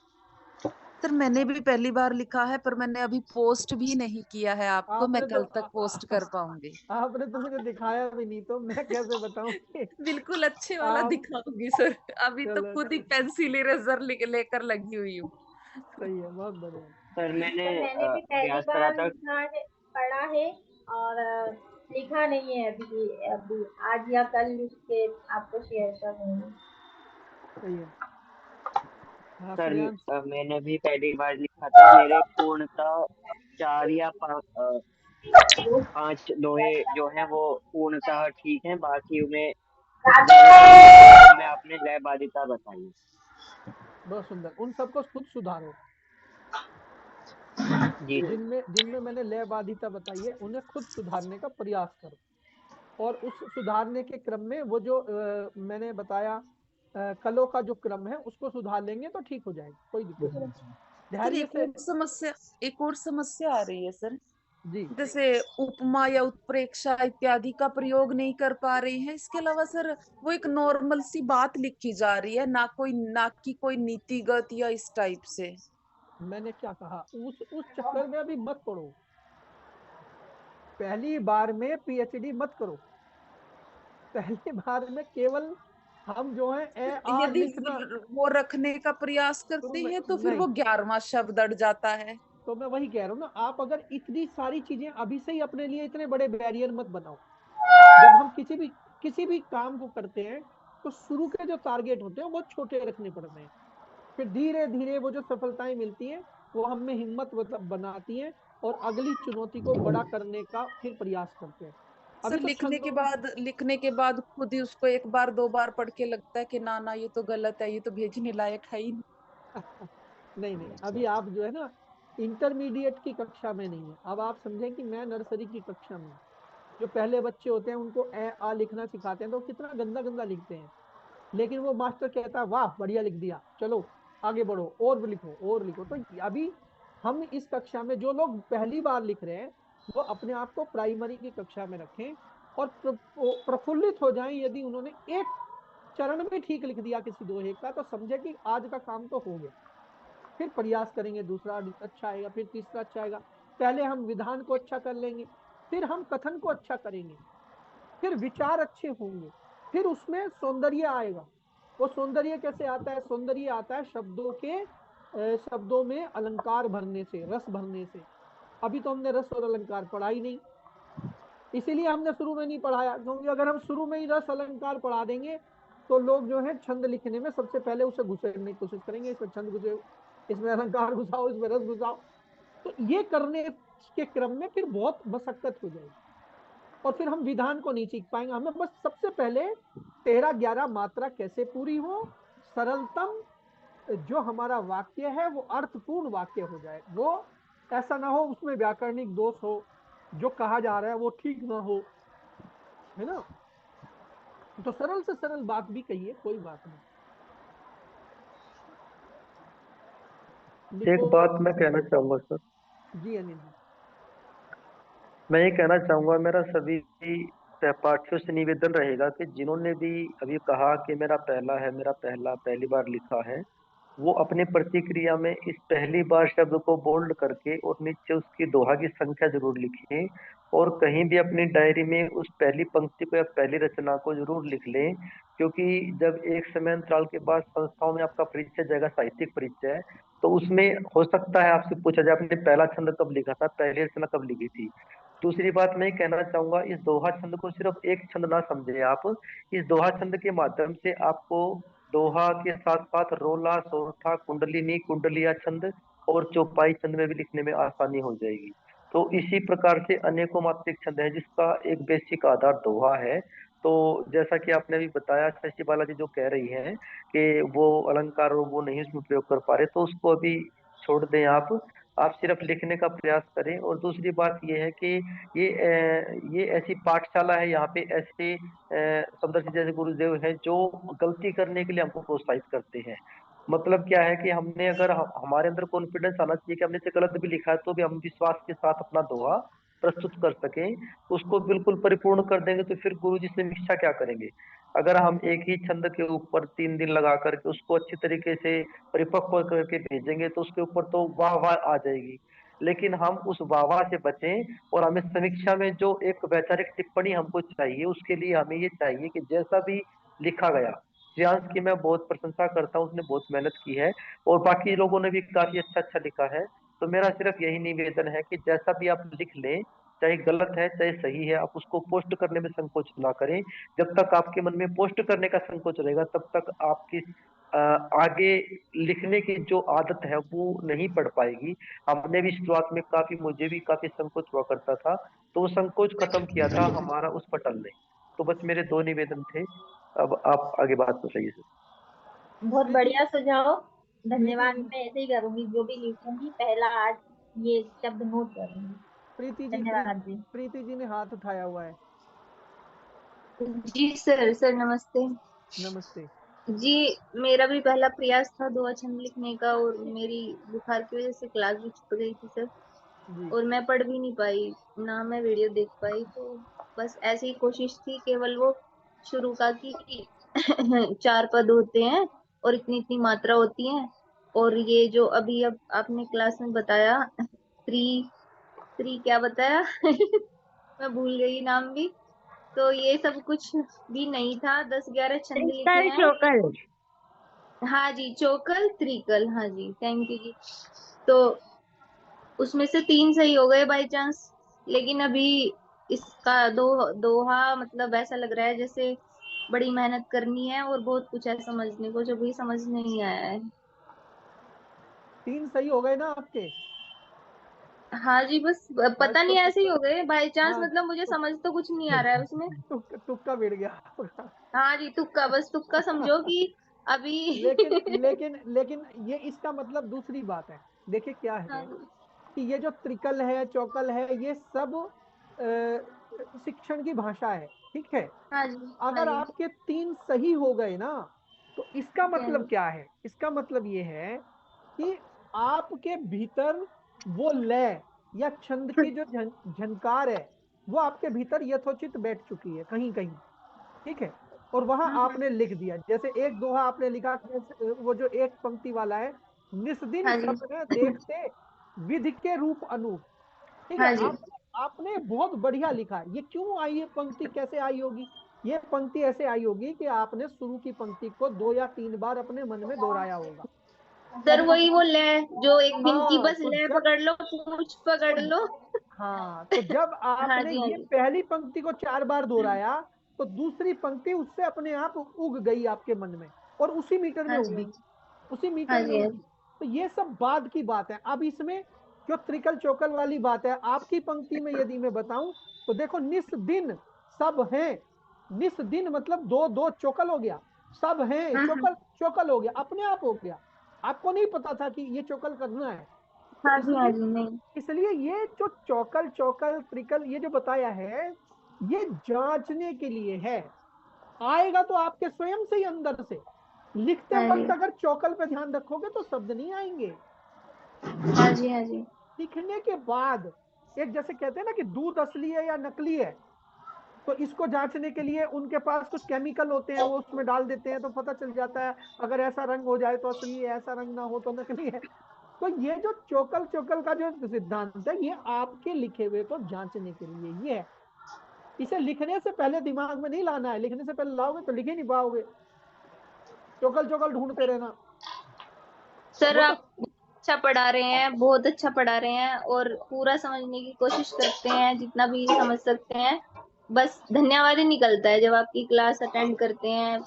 सर मैंने भी पहली बार लिखा है, पर मैंने अभी पोस्ट भी नहीं किया है आपको, मैं आपने तो कल तक पोस्ट कर पाऊंगी। आपने तो मुझे दिखाया भी नहीं, तो मैं कैसे बताऊं कि बिल्कुल अच्छे वाला आप। दिखाऊंगी सर। अभी तो चलो, खुद ही पेंसिल इरेजर लेकर लगी हुई हूँ। सही है, बहुत बढ़िया। सर मैंने सर मैंने भी पहली अभ्यास करा बार था। लिखा है, पढ़ा है और लिखा नहीं है अभी। अभी आज या कल लिख के आपको शेयर करूंगी। सही है। हाँ, सर श्रेयांश। मैंने भी पहली बार लिखा था, मेरे पूर्णतः 4 या 5 दोहे जो हैं वो पूर्णतः ठीक हैं, बाकी उनमें ज्यादातर दोहों में आपने लयबाधिता बताई है। बहुत सुंदर, उन सबको खुद सुधारो। जी सर। जिनमें जिनमें मैंने लयबाधिता बताई है उन्हें खुद सुधारने का प्रयास करो, और उस सुधारने के क्रम में वो जो मैंने बताया कलों का जो क्रम है उसको सुधार लेंगे तो ठीक हो जाएगा, कोई दिक्कत नहीं। सर धैर्य से। एक और समस्या आ रही है सर। जी। जैसे उपमा या उत्प्रेक्षा इत्यादि का प्रयोग नहीं कर पा रही है। इसके अलावा सर वो एक नॉर्मल सी बात लिखी जा रही है, ना कि कोई नीतिगत या इस टाइप से। मैंने क्या कहा, उस चक्कर में अभी मत पड़ो। पहली बार में पीएचडी मत करो। पहली बार में केवल हम जो है ए आ यदि लिखना। वो रखने का प्रयास करते शुरू में हैं तो फिर नहीं, वो 11वां शब्द अड़ जाता है। तो मैं वही कह रहा हूँ ना, आप अगर इतनी सारी चीजें अभी से ही अपने लिए इतने बड़े बैरियर मत बनाओ। जब हम किसी भी काम को करते हैं तो शुरू के जो टारगेट होते हैं वो छोटे रखने पड़ते हैं, फिर धीरे धीरे वो जो सफलताएं मिलती हैं वो हमें हिम्मत बनाती हैं, और अगली चुनौती को बड़ा करने का फिर प्रयास करते हैं। अभी सर तो छंदों में। लिखने के बाद खुद ही उसको एक बार दो बार पढ़ के लगता है कि ना ना ये तो गलत है, ये तो भेजने लायक है ही नहीं नहीं, अभी आप जो है ना इंटरमीडिएट की कक्षा में नहीं है, अब आप समझें कि मैं नर्सरी की कक्षा में हूँ। जो पहले बच्चे होते हैं उनको ए आ लिखना सिखाते हैं तो कितना गंदा गंदा लिखते हैं, लेकिन वो मास्टर कहता है वाह बढ़िया लिख दिया, चलो आगे बढ़ो और भी लिखो और लिखो। तो अभी हम इस कक्षा में जो लोग पहली बार लिख रहे हैं वो अपने आप को प्राइमरी की कक्षा में रखें, और प्रफुल्लित हो जाएं यदि उन्होंने एक चरण में ठीक लिख दिया किसी दोहे का, तो समझे कि आज का काम तो हो गया। फिर प्रयास करेंगे, दूसरा अच्छा आएगा, फिर तीसरा अच्छा आएगा। पहले हम विधान को अच्छा कर लेंगे, फिर हम कथन को अच्छा करेंगे, फिर विचार अच्छे होंगे, फिर उसमें सौंदर्य आएगा। वो सौंदर्य कैसे आता है? सौंदर्य आता है शब्दों में अलंकार भरने से, रस भरने से। अभी तो हमने रस और अलंकार पढ़ा ही नहीं, इसीलिए हमने शुरू में नहीं पढ़ाया, क्योंकि अगर हम शुरू में ही रस अलंकार पढ़ा देंगे तो लोग जो है छंद लिखने में सबसे पहले उसे घुसेड़ने की कोशिश करेंगे, इसमें छंद घुसे, इसमें अलंकार घुसाओ, इसमें रस घुसाओ। तो ये करने के क्रम में फिर बहुत मशक्कत हो जाएगी और फिर हम विधान को नहीं सीख पाएंगे। हमें बस सबसे पहले 13-11 मात्रा कैसे पूरी हो, सरलतम जो हमारा वाक्य है वो अर्थपूर्ण वाक्य हो जाए, वो ऐसा ना हो उसमें व्याकरणिक दोष हो, जो कहा जा रहा है वो ठीक ना हो, है ना। तो सरल से सरल बात भी कहिए, कोई बात नहीं। एक बात मैं कहना चाहूंगा सर। जी अनिल जी। मैं ये कहना चाहूंगा, मेरा सभी सहपाठियों से निवेदन रहेगा कि जिन्होंने भी अभी कहा कि मेरा पहला है, मेरा पहली बार लिखा है, वो अपनी प्रतिक्रिया में इस पहली बार शब्द को बोल्ड करके और नीचे उसकी दोहा की संख्या जरूर लिखें, और कहीं भी अपनी डायरी में उस पहली पंक्ति को या पहली रचना को जरूर लिख लें, क्योंकि जब एक समय अंतराल के बाद संस्थाओं में आपका परिचय जाएगा, साहित्यिक परिचय, तो उसमें हो सकता है आपसे पूछा जाए आपने पहला छंद कब लिखा था, पहली रचना कब लिखी थी। दूसरी बात मैं कहना चाहूंगा, इस दोहा छंद को सिर्फ एक छंद ना समझे आप। इस दोहा छंद के माध्यम से आपको दोहा के साथ साथ रोला, सोरठा, कुंडलिनी, कुंडलिया छंद और चौपाई छंद में भी लिखने में आसानी हो जाएगी। तो इसी प्रकार से अनेकों मात्रिक छंद है जिसका एक बेसिक आधार दोहा है। तो जैसा कि आपने भी बताया, शशि बालाजी जो कह रही हैं कि वो अलंकार और वो नहीं उसमें प्रयोग कर पा रहे, तो उसको अभी छोड़ दें आप सिर्फ लिखने का प्रयास करें। और दूसरी बात ये है कि ये ऐसी पाठशाला है, यहाँ पे ऐसे समदर्शी जैसे गुरुदेव हैं जो गलती करने के लिए हमको प्रोत्साहित करते हैं। मतलब क्या है कि हमने अगर हमारे अंदर कॉन्फिडेंस आना चाहिए कि हमने से गलत भी लिखा है तो भी हम विश्वास के साथ अपना दोहा प्रस्तुत कर सकें, उसको बिल्कुल परिपूर्ण कर देंगे तो फिर गुरु जी समीक्षा क्या करेंगे। अगर हम एक ही छंद के ऊपर 3 दिन लगा करके उसको अच्छी तरीके से परिपक्व करके भेजेंगे तो उसके ऊपर तो वाह वाह आ जाएगी, लेकिन हम उस वाह वाह से बचें और हमें समीक्षा में जो एक वैचारिक टिप्पणी हमको चाहिए, उसके लिए हमें ये चाहिए कि जैसा भी लिखा गया, श्रेयांश की मैं बहुत प्रशंसा करता हूँ, उसने बहुत मेहनत की है और बाकी लोगों ने भी काफी अच्छा अच्छा लिखा है। तो मेरा सिर्फ यही निवेदन है कि जैसा भी आप लिख लें, चाहे गलत है चाहे सही है, आप उसको पोस्ट करने में संकोच ना करें। जब तक आपके मन में पोस्ट करने का संकोच रहेगा तब तक आपकी आगे लिखने की जो आदत है वो नहीं पड़ पाएगी। हमने भी शुरुआत में मुझे भी काफी संकोच हुआ करता था, तो वो संकोच खत्म किया था हमारा उस पटल ने। तो बस मेरे 2 निवेदन थे, अब आप आगे बात बताइए सर। बहुत बढ़िया सुझाव, धन्यवाद। प्रीति जी, मैं ऐसे ही करूंगी, जो भी लिखूंगी पहला आज ये शब्द नोट करूंगी। प्रीति धन्यवाद जी। प्रीति जी ने हाथ उठाया हुआ है। जी सर नमस्ते। नमस्ते जी, मेरा भी पहला प्रयास था दोहा छंद लिखने का और मेरी बुखार की वजह से क्लास भी छूट गई थी सर, जी। और मैं पढ़ भी नहीं पाई, ना मैं वीडियो देख पाई। तो बस ऐसी कोशिश थी केवल वो शुरू का कि 4 पद होते हैं और इतनी इतनी मात्रा होती है, और ये जो अभी अब आपने क्लास में बताया क्या बताया मैं भूल गई नाम भी। तो ये सब कुछ भी नहीं था, 10-11 छंद लिखे हैं। चोकल। हाँ जी, चोकल त्रिकल, हाँ जी, थैंक यू जी। तो उसमें से 3 सही हो गए बाय चांस, लेकिन अभी इसका दोहा मतलब ऐसा लग रहा है जैसे बड़ी मेहनत करनी है और बहुत कुछ है समझने को, जो भी समझ नहीं आया है। 3 सही हो गए ना आपके? हाँ जी, बस पता नहीं ऐसे ही हो गए बाय चांस, हाँ, मतलब मुझे समझ तो कुछ नहीं आ रहा है उसमें। तुक्का भिड़ गया। हाँ जी, तुक्का, बस तुक्का समझो कि अभी लेकिन ये इसका मतलब दूसरी बात है। देखिए क्या है कि ये जो त्रिकल है, चौकल है, ये सब शिक्षण की भाषा है, ठीक है। हाँ जी, अगर आपके 3 सही हो गए ना, तो इसका मतलब क्या है? इसका मतलब ये है कि आपके भीतर वो लय या छंद की जो झनकार है वो आपके भीतर यथोचित बैठ चुकी है कहीं कहीं, ठीक है। और वहां आपने लिख दिया, जैसे एक दोहा आपने लिखा, वो जो एक पंक्ति वाला है, निस्दिन सपने देखते विधि के रूप अनूप, ठीक है। आपने बहुत बढ़िया लिखा। ये क्यों आई, ये पंक्ति कैसे आई होगी? ये पंक्ति ऐसे आई होगी कि आपने शुरू की पंक्ति को 2 या 3 बार अपने मन में दोहराया होगा। सर वही वो ले जो एक गिनती, बस तो ले पकड़ लो, पूछ पकड़ लो। हाँ, तो जब हाँ आपने जी, हाँ ये जी। पहली पंक्ति को 4 बार दोहराया तो दूसरी पंक्ति उससे अपने आप उग गई आपके मन में और उसी मीटर में हाँ जी, उगी, उसी हाँ मीटर में जी, हाँ उगी। जी, तो ये सब बाद की बात है। अब इसमें जो त्रिकल चौकल वाली बात है, आपकी पंक्ति में यदि मैं बताऊं तो देखो, निस दिन सब हैं, निस दिन मतलब दो दो चौकल हो गया, सब हैं चौकल, चौकल हो गया, अपने आप हो गया, आपको नहीं पता था कि ये चौकल करना है। तो हाँ जी, हाँ इसलिए जी, नहीं, इसलिए ये जो चौकल चौकल त्रिकल ये जो बताया है, ये जांचने के लिए है। आएगा तो आपके स्वयं से ही अंदर से। लिखते हाँ जी, वक्त अगर चौकल पे ध्यान रखोगे तो शब्द नहीं आएंगे। हाँ जी, हाँ जी, लिखने के बाद एक, जैसे कहते हैं ना कि दूध असली है या नकली है, तो इसको जांचने के लिए उनके पास कुछ केमिकल होते हैं, वो उसमें डाल देते हैं तो पता चल जाता है, अगर ऐसा रंग हो जाए तो असली है, ऐसा रंग ना हो तो नकली है। तो ये जो चौकल चौकल का जो सिद्धांत है, ये आपके लिखे हुए को जांचने के लिए ये है। इसे लिखने से पहले दिमाग में नहीं लाना है, लिखने से पहले लाओगे तो लिख ही नहीं पाओगे, चौकल चौकल ढूंढते रहना। सर वो तो आप अच्छा पढ़ा रहे हैं, बहुत अच्छा पढ़ा रहे हैं और पूरा समझने की कोशिश करते हैं जितना भी समझ सकते हैं। बस धन्यवाद ही निकलता है जब आपकी क्लास अटेंड करते हैं।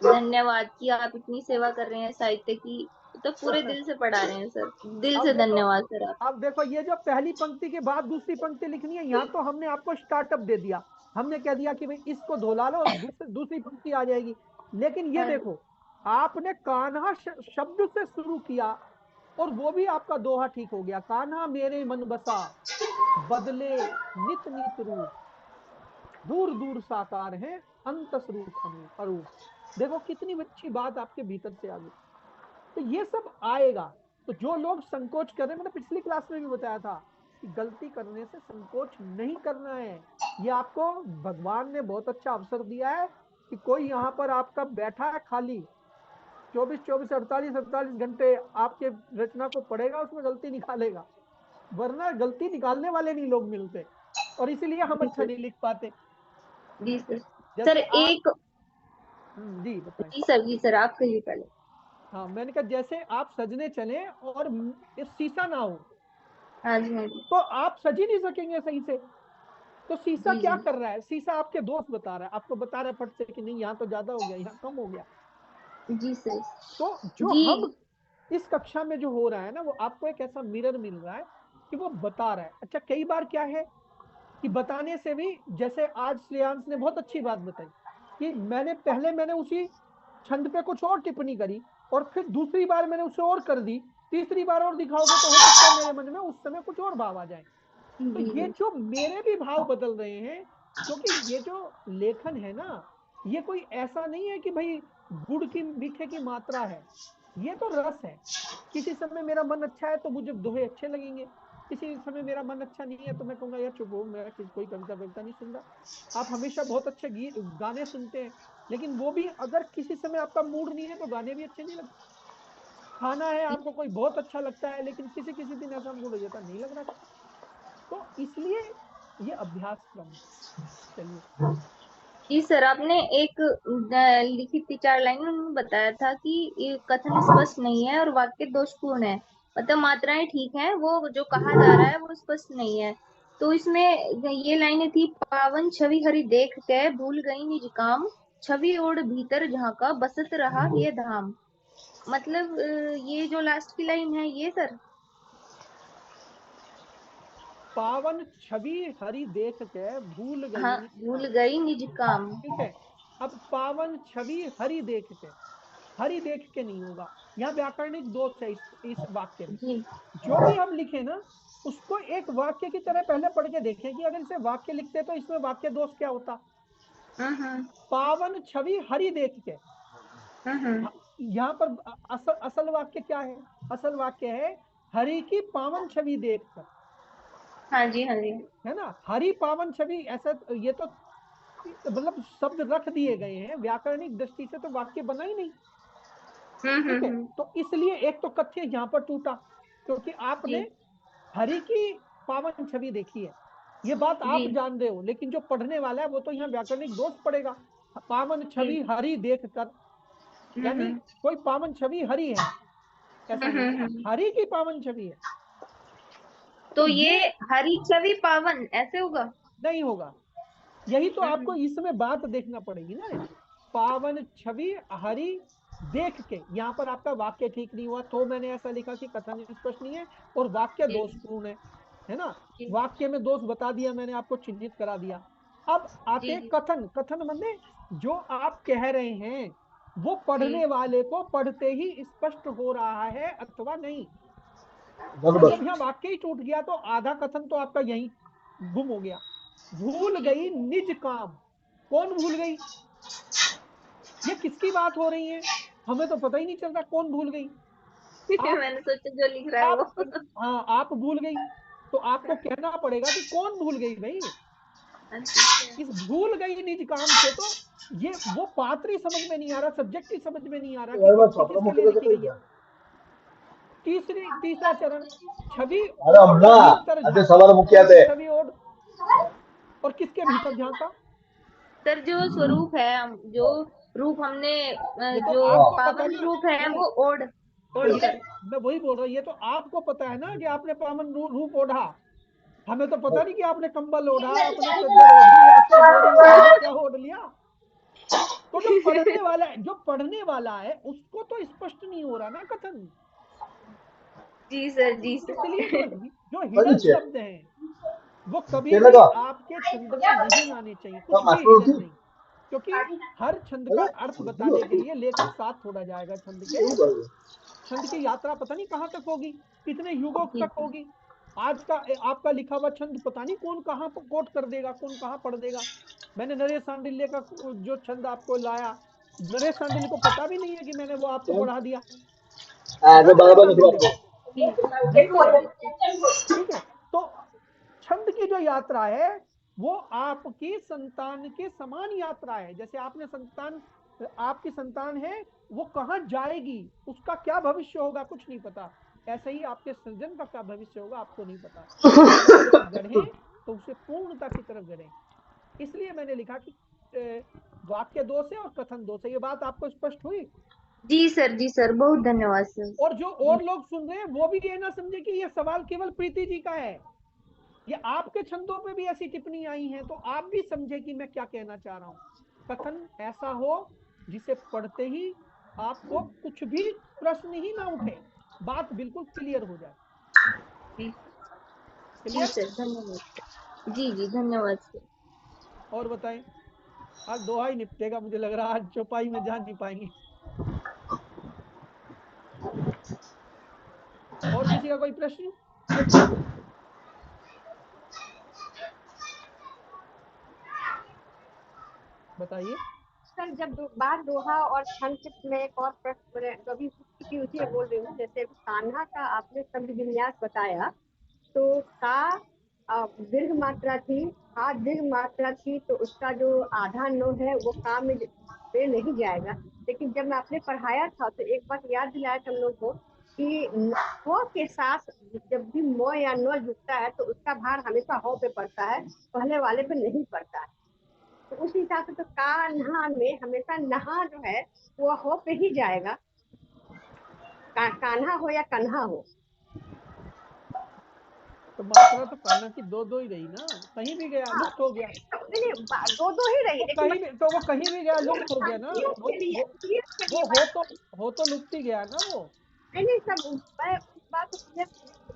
धन्यवाद कि आप इतनी सेवा कर रहे हैं साहित्य की, तो पूरे दिल से पढ़ा रहे हैं सर, दिल अब से देखो, धन्यवाद सर आप। अब देखो, ये जो पहली पंक्ति के बाद दूसरी पंक्ति लिखनी है, यहाँ तो हमने आपको स्टार्टअप दे दिया, हमने कह दिया कि भाई इसको धोला लो, दूसरी पंक्ति आ जाएगी। लेकिन ये हाँ जी, देखो, आपने कान्हा शब्द से शुरू किया और वो भी आपका दोहा ठीक हो गया, कान्हा मेरे मन बसा, बदले नित नित रूप, दूर दूर साकार है, अंत स्वरूप अरूप। देखो कितनी अच्छी बात आपके भीतर से आ गई। तो ये सब आएगा। तो जो लोग संकोच कर रहे हैं, मैंने पिछली क्लास में भी बताया था कि गलती करने से संकोच नहीं करना है। ये आपको भगवान ने बहुत अच्छा अवसर दिया है कि कोई यहाँ पर आपका बैठा है खाली 24 48 घंटे आपके रचना को पढ़ेगा, उसमें गलती निकालेगा, वरना गलती निकालने वाले नहीं लोग मिलते, और इसीलिए हम अच्छा नहीं लिख पाते। जी सर। सर जैसे आप एक, जी बताएं। जी सर आप कहिए पहले। हाँ, मैंने कहा जैसे आप सजने चले और इस शीशा ना हो हाँ जी, हाँ जी, तो आप सज ही नहीं सकेंगे सही से। तो शीशा जी क्या जी, कर रहा है, शीशा आपके दोस्त बता रहा है, आपको बता रहा है फट से कि नहीं यहाँ तो ज्यादा हो गया, यहाँ कम हो गया। जी सर, तो जो जी हम इस कक्षा में जो हो रहा है ना, वो आपको एक ऐसा मिरर मिल रहा है कि वो बता रहा है। अच्छा, कई बार क्या है कि बताने से भी, जैसे आज श्रेयांश ने बहुत अच्छी बात बताई कि मैंने उसी छंद पे कुछ और टिप्पणी करी और फिर दूसरी बार मैंने उसे और कर दी, तीसरी बार और दिखाओगे तो हो सकता है मेरे मन में उस समय कुछ और भाव आ जाए। तो जी ये जी, जो मेरे भी भाव बदल रहे हैं, क्योंकि ये जो लेखन है ना, ये कोई ऐसा नहीं है कि भाई गुड़ की मीठे की मात्रा है, ये तो रस है। किसी समय मेरा मन अच्छा है तो मुझे दोहे अच्छे लगेंगे, किसी समय मेरा मन अच्छा नहीं है तो मैं कहूंगा यार चुप हो, मेरा कोई कविता वविता नहीं सुन रहा। आप हमेशा बहुत अच्छे गीत गाने सुनते हैं, लेकिन वो भी अगर किसी समय आपका मूड नहीं है तो गाने भी अच्छे नहीं लगते। खाना है, आपको कोई बहुत अच्छा लगता है, लेकिन किसी किसी दिन ऐसा मूड हो जाता नहीं लग रहा। तो इसलिए ये अभ्यास क्रम। चलिए। जी सर, आपने एक लिखित 4 लाइन में बताया था कि ये कथन स्पष्ट नहीं है और वाक्य दोषपूर्ण है, मतलब मात्राएं ठीक हैं, वो जो कहा जा रहा है वो स्पष्ट नहीं है। तो इसमें ये लाइनें थी, पावन छवि हरि देख के भूल गई निज काम, छवि ओढ़ भीतर झांका बसत रहा ये धाम। मतलब ये जो लास्ट की लाइन है ये सर। पावन छवि हरि देख के भूल गई हाँ, निज भूल काम। गई निज काम। ठीक है। अब पावन छवि हरि देख के, हरि देख के नहीं होगा, यहाँ व्याकरणिक दोष है इस वाक्य में। जी, जो भी हम लिखे ना, उसको एक वाक्य की तरह पहले पढ़ के देखें कि अगर इसे वाक्य लिखते तो इसमें वाक्य दोष क्या होता। पावन छवि हरि देख के, यहाँ पर असल वाक्य क्या है, असल वाक्य है हरि की पावन छवि देखकर। हाँ जी, हाँ जी, है ना, हरि पावन छवि, ऐसा ये तो मतलब शब्द रख दिए गए हैं, व्याकरणिक दृष्टि से तो वाक्य बना ही नहीं। ठीक है, तो इसलिए एक तो कथ्य यहाँ पर टूटा, क्योंकि आपने जी हरि की पावन छवि देखी है, ये बात आप जी जान रहे हो, लेकिन जो पढ़ने वाला है वो तो यहाँ व्याकरणिक दोष पड़ेगा। पावन जी, छवि हरि देख कर, यानी कोई पावन छवि हरि है, ऐसा नहीं है, हरि की पावन छवि है। तो ये हरी छवि पावन ऐसे होगा? नहीं होगा, यही तो आपको इसमें बात देखना पड़ेगी ना। पावन छवि हरि देख के, यहाँ पर आपका वाक्य ठीक नहीं हुआ तो मैंने ऐसा लिखा कि कथन स्पष्ट नहीं है और वाक्य दोषपूर्ण है ना। वाक्य में दोष बता दिया मैंने, आपको चिन्हित करा दिया। अब आते कथन। कथन मतलब जो आप कह रहे हैं वो पढ़ने वाले को पढ़ते ही स्पष्ट हो रहा है अथवा नहीं। जब यहाँ वाक्य ही टूट गया तो आधा कथन तो आपका यही गुम हो गया। भूल गई निज काम, कौन भूल गई? ये किसकी बात हो रही है? हमें तो पता ही नहीं चल रहा कौन भूल गई। मैंने सोचा जो लिख रहा है वो। हाँ, आप भूल गई तो आपको कहना पड़ेगा कि कौन भूल गई भाई। इस भूल गई निज काम से तो ये वो पात्र ही समझ में नहीं आ रहा, सब्जेक्ट ही समझ में नहीं आ रहा कि किसके लिए लिखी गई है। तीसरा चरण छवि ओढ़ भीतर झांका। छवि ओढ़ और किसके भीतर झांका? सर जो स्वरूप है, जो रूप हमने जो पावन रूप है वो ओढ़ मैं वही बोल रहा हूँ, ये तो आपको पता है ना कि आपने पावन रूप ओढ़ा। हमें तो पता नहीं कि आपने कंबल ओढ़ा, अपने चद्दर ओढ़ी, आपने बोरी ओढ़ी, क्या ओढ़ लिया। तो जो पढ़ने वाला है उसको तो स्पष्ट नहीं हो रहा ना कथन। जी सर, जी सर। इसलिए जो हिडन शब्द हैं वो कभी भी आपके छंद में नहीं आने चाहिए, कुछ भी हिडन नहीं, क्योंकि हर छंद का अर्थ बताने के लिए लेखक साथ छोड़ा जाएगा। छंद की यात्रा पता नहीं कहाँ तक होगी, कितने युगों तक होगी। आज का आपका लिखा हुआ छंद पता नहीं कौन कहाँ कोट कर देगा, कौन कहाँ पढ़ देगा। मैंने नरेश सांडिल्य का जो छंद आपको लाया, नरेश सांडिल्य को पता भी नहीं है कि मैंने वो आपको पढ़ा दिया। ठीक है, तो छंद की जो यात्रा है वो आपकी संतान के समान यात्रा है। जैसे आपकी संतान है, वो कहाँ जाएगी, उसका क्या भविष्य होगा कुछ नहीं पता, ऐसे ही आपके सृजन का क्या भविष्य होगा आपको नहीं पता। गढ़े तो उसे पूर्णता की तरफ गढ़े। इसलिए मैंने लिखा कि वाक्य दोष है और कथन दोष है। ये बात आपको स्पष्ट हुई? जी सर, जी सर, बहुत धन्यवाद सर। और जो और लोग सुन रहे हैं वो भी ये ना समझे कि ये सवाल केवल प्रीति जी का है, ये आपके छंदों पे भी ऐसी टिप्पणी आई है, तो आप भी समझे कि मैं क्या कहना चाह रहा हूँ। कथन ऐसा हो जिसे पढ़ते ही आपको कुछ भी प्रश्न ही ना उठे, बात बिल्कुल क्लियर हो जाए। जी सर, धन्यवाद। जी जी, धन्यवाद सर। और बताएं, आज दोहा ही निपटेगा मुझे लग रहा है, आज चौपाई में जा नहीं पाएंगे। और किसी का कोई प्रश्न? बताइए सर। जब बात दोहा और छंद में एक और प्रश्न कभी की उसी बोल रही हूँ, जैसे कान्हा का आपने शब्द विन्यास बताया तो का दीर्घ मात्रा थी, हा दीर्घ मात्रा थी, तो उसका जो आधा नो है वो का में नहीं जाएगा। लेकिन जब मैं आपने पढ़ाया था तो एक बात याद दिलाया था हम लोग को कि हो के साथ जब भी मो या नो जुड़ता है तो उसका भार हमेशा हो पे पड़ता है, पहले वाले पे नहीं पड़ता है। तो उस हिसाब से तो कान्हा में हमेशा नहा जो है वो हो पे ही जाएगा, कान्हा हो या कन्हा हो। तो मात्रा तो कान्हा की दो ही रही ना, कहीं भी गया लुप्त हो गया। नहीं, दो ही रही, तो कहीं भी, तो वो कहीं भी गया लुप्त हो गया ना, वो हो तो लुप्त ही गया ना वो। नहीं सब मैं उस बात को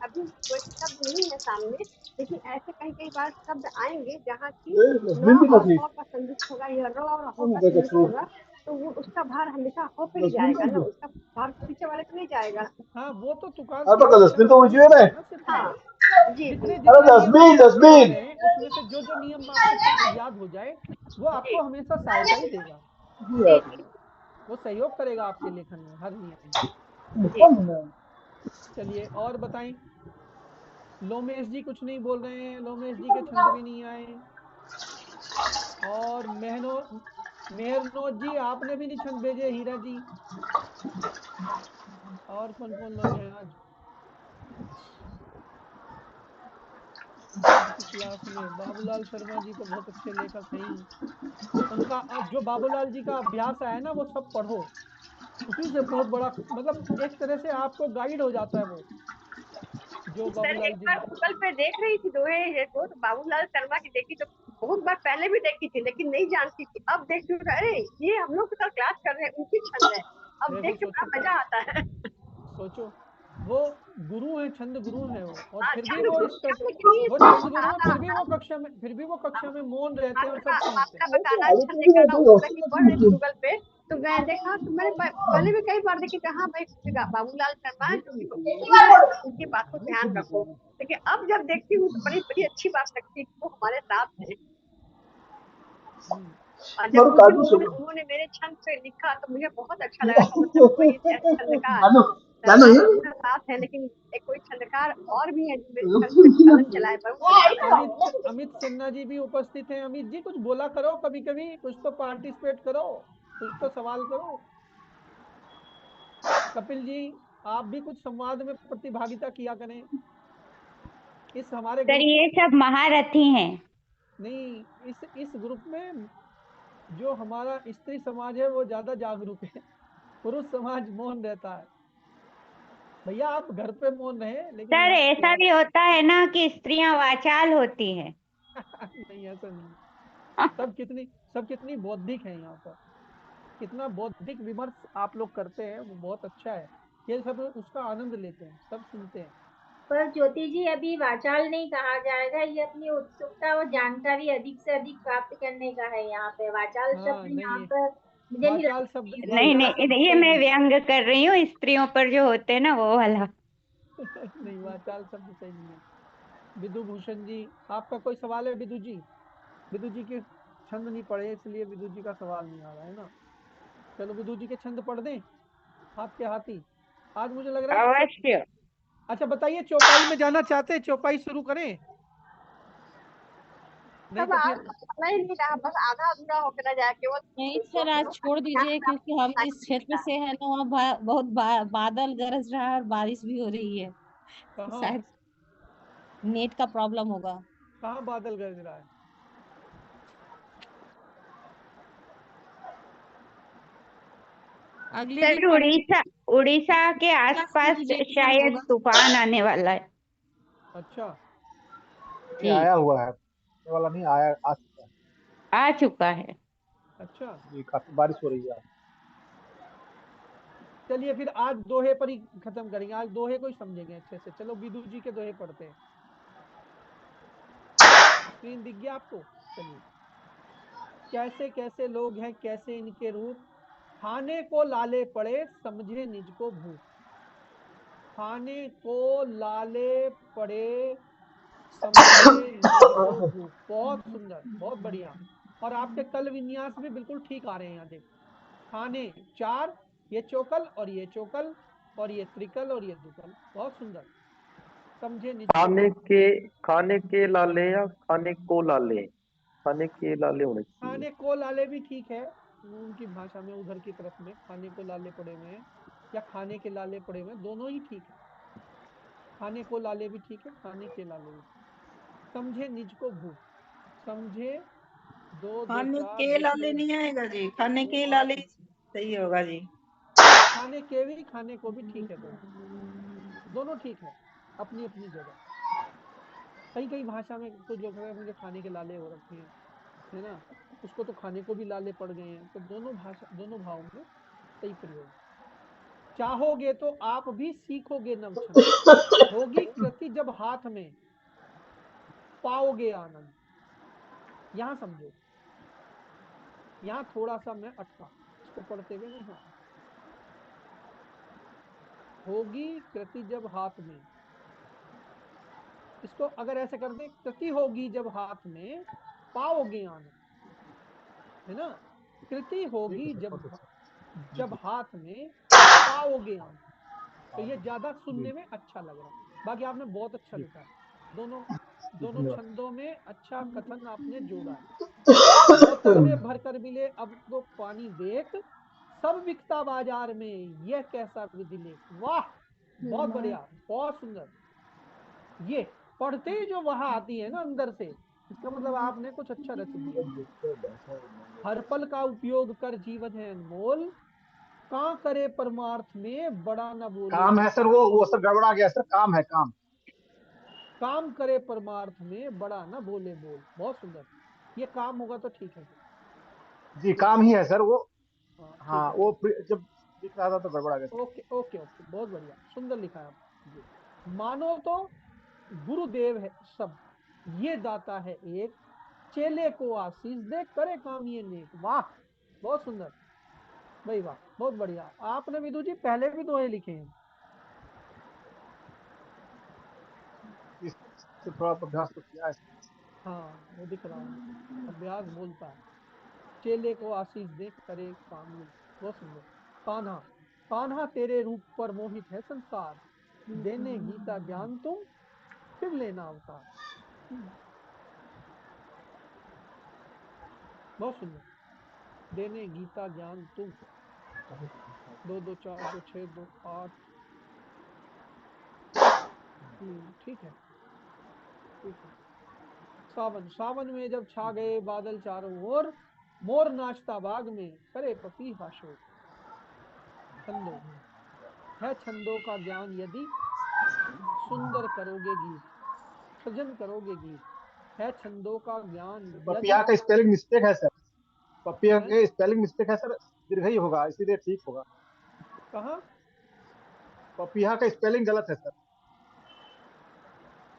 अभी कोई शब्द नहीं है सामने, लेकिन ऐसे कई बार शब्द आएंगे जहाँ की का संयुक्त होगा या र और हो का संयुक्त होगा, तो वो उसका भार हमेशा हो पे ही जाएगा ना, उसका भार पीछे वाले पे नहीं जाएगा। हाँ, वो तो तुकार जितने उसमें से जो नियम आपको याद हो जाए वो आपको हमेशा सहायता ही देगा, वो सहयोग करेगा आपके लेखन में हर नियम। चलिए और बताएं। लोमेश जी कुछ नहीं बोल रहे हैं, लोमेश जी के छंद भी नहीं आए। और मेहरनोज जी आपने भी नहीं छंद भेजे। हीरा जी, और कौन कौन लोग हैं आज की क्लास में? बाबूलाल शर्मा जी तो बहुत अच्छे लेखक हैं ही, उनका जो बाबूलाल जी का अभ्यास है ना वो सब पढ़ो, उसी से बहुत बड़ा मतलब एक तरह से आपको गाइड हो जाता है वो जो बाबूलाल जी। गूगल पे देख रही थी दोहे को, तो बाबूलाल शर्मा की देखी तो बहुत बार पहले भी देखी थी लेकिन नहीं जानती थी, अब देख के अरे ये हम लोग तो क्लास कर रहे हैं, उनकी छंद है, अब देख के बड़ा मजा आता है। सोचो वो गुरु है, छंद गुरु है वो, और फिर भी छंद वो गुरु, इस छंद के लिए वो तो छंद गुरु है, आधा फिर भी वो कक्षा में मौन रहते हैं और सब सुनते आपका हैं। बताना अच्छा नहीं करना, वो लड़की पढ़ रही थी गूगल पे, तो मैं देखा तो मैंने पहले भी कई बार देखी कि हाँ भाई बाबूलाल शर्मा उनकी बात को ध्यान रखो, लेकिन अब जब देखती हूँ तो बड़ी बड़ी अच्छी बात लगती है कि वो हमारे साथ थे। और जब उस दिन उन्होंने मेरे छंद पे लिखा तो मुझे बहुत अच्छा लगा कि मतलब कोई छंदकार मेरे साथ है, लेकिन एक कोई छंदकार और भी है जो मेरे छंद पे कलम चलाए पर अमित सिन्हा जी भी उपस्थित हैं। अमित जी कुछ बोला करो, कभी कभी कुछ तो पार्टिसिपेट करो, कुछ तो सवाल करो। कपिल जी आप भी कुछ संवाद में प्रतिभागिता किया करें। इस हमारे सर ग्रुप ये सब महारथी हैं। नहीं, इस ग्रुप में जो हमारा स्त्री समाज है वो ज्यादा जागरूक है, पुरुष समाज मौन रहता है। भैया आप घर पे मौन रहे, लेकिन सर ऐसा भी होता है ना कि स्त्रियां वाचाल होती हैं। नहीं ऐसा नहीं, सब कितनी बौद्धिक है यहाँ पर, कितना बौद्धिक विमर्श आप लोग करते हैं, वो बहुत अच्छा है। ये सब उसका आनंद लेते हैं, सब सुनते हैं। पर ज्योति जी अभी वाचाल नहीं कहा जाएगा, ये अपनी उत्सुकता और जानकारी अधिक से अधिक प्राप्त करने का है। यहाँ पे वाचाल शब्द यहाँ पर मुझे नहीं वाचाल लगता शब्द नहीं नहीं, ये मैं व्यंग कर रही हूँ, स्त्रियों पर जो होते हैं ना वो वाला। नहीं वाचाल शब्द सही नहीं है। विदु भूषण जी आपका कोई सवाल है? विदु जी, विदु जी के छंद नहीं पढ़े इसलिए विदु जी का सवाल नहीं आ रहा है ना। चलो विदु जी के छंद पढ़ दें आपके हाथी। आज मुझे लग रहा है अवश्य। अच्छा बताइए, चौपाई में जाना चाहते हैं? चौपाई शुरू करें? नहीं तो फिर नहीं रहा, बस आधा अधूरा होकर न जाए केवल। नहीं सर आज छोड़ दीजिए, क्योंकि हम जिस क्षेत्र से है ना वहाँ बहुत बादल गरज रहा है और बारिश भी हो रही है, तो कहाँ शायद नेट का प्रॉब्लम होगा। कहाँ बादल गरज रहा है? अगले सर दिन उड़ीसा, उड़ीसा के आसपास शायद तूफान आने वाला है। अच्छा ये आया हुआ है, ये वाला नहीं आया, आ चुका है। आ चुका है। अच्छा जी काफी बारिश हो रही है। चलिए फिर आज दोहे पर ही खत्म करेंगे, आज दोहे को ही समझेंगे अच्छे से। चलो विदु जी के दोहे पढ़ते हैं। स्क्रीन दिख गया आपको? चलिए। कैसे कैसे लोग हैं कैसे इनके रूप, खाने को लाले पड़े समझे निज को भूख। खाने को लाले पड़े समझे निज को भूख। बहुत सुंदर, बहुत बढ़िया। और आपके कल विन्यास भी बिल्कुल ठीक आ रहे हैं यहाँ देख। खाने 4, ये चौकल और ये चौकल और ये त्रिकल और ये दुकल, बहुत सुंदर। समझे निज को भूख। खाने के लाले या खाने को लाले? खाने के लाले होने चाहिए। खाने को लाले भी ठीक है, उनकी भाषा में उधर की तरफ में खाने को लाले पड़े हुए हैं या खाने के लाले पड़े हुए हैं, दोनों ही ठीक है। खाने को लाले भी ठीक है, खाने के लाले भी। समझे निज को भूख, समझे 2 2 खाने 4 के 2 लाले 6 नहीं आएगा जी, खाने के लाले सही होगा जी। खाने के भी खाने को भी ठीक है, दोनों ठीक है अपनी अपनी जगह। कई कई भाषा में कुछ लोग मुझे खाने के लाले हो रखे हैं, है ना, उसको तो खाने को भी लाले पड़ गए हैं। तो दोनों भाषा, दोनों भाव में सही प्रयोग। चाहोगे तो आप भी सीखोगे नवछंद, होगी कृति जब हाथ में पाओगे आनंद। यहां समझो, यहां थोड़ा सा मैं अटका, इसको पढ़ते हुए नहीं। होगी कृति जब हाथ में, इसको अगर ऐसे कर दे, कृति होगी जब हाथ में पाओगे आनंद, है ना। कृति होगी जब हाथ में पाओगे आनंद, तो ये ज्यादा सुनने में अच्छा लग रहा है। बाकी आपने बहुत अच्छा लिखा है, दोनों छंदों में अच्छा कथन आपने जोड़ा है। बोतल में भरकर मिले अब तो पानी देख, सब बिकता बाजार में यह कैसा विधि लेख। वाह बहुत बढ़िया, बहुत सुंदर। ये पढ़ते ही जो वहां आती है ना अंदर से, इसका मतलब आपने कुछ अच्छा रच दिया। हर पल का उपयोग कर जीवन है अनमोल, का करे परमार्थ में बड़ा न बोले। काम है सर, वो सर गड़बड़ा गया सर, काम है काम। काम करे परमार्थ में बड़ा न बोले बोल, बहुत सुंदर। ये काम होगा तो ठीक है। जी काम ही है सर वो। हाँ हाँ ठीक है। वो जब दिख रहा था तो गड़बड़ा गया। ओके ओके ओके, बहुत बढ़िया, सुंदर लिखा है आपने। मानो तो गुरुदेव है सब, ये दाता है एक, चेले को आशीष दे, करे काम ये नेक। वाह, बहुत सुंदर भाई, वाह, बहुत बढ़िया। आपने विदु जी पहले भी दोहे लिखे हैं। इससे थोड़ा अभ्यास तो किया है। हाँ वो दिख रहा है, अभ्यास बोलता है। चेले को आशीष दे, करे काम ये। बहुत सुंदर। कान्हा, कान्हा तेरे रूप पर मोहित है संसार, देने गीता ज्ञान तुम, फिर लेना अवतार। बहुत सुंदर। देने गीता ज्ञान तुम, 2 2 4 2 6 2 8। ठीक है ठीक है। सावन, सावन में जब छा गए बादल चारों ओर, मोर नाचता बाग में, करे पपीहा शोर। छंदो है, छंदों का ज्ञान यदि, सुंदर करोगे गीत, सृजन करोगे गीत। है छंदों का ज्ञान यदि। पपिया का स्पेलिंग मिस्टेक है सर। पपिया के स्पेलिंग मिस्टेक है सर, दीर्घ ही होगा, इसीलिए ठीक होगा। कहाँ पपिया का स्पेलिंग गलत है सर।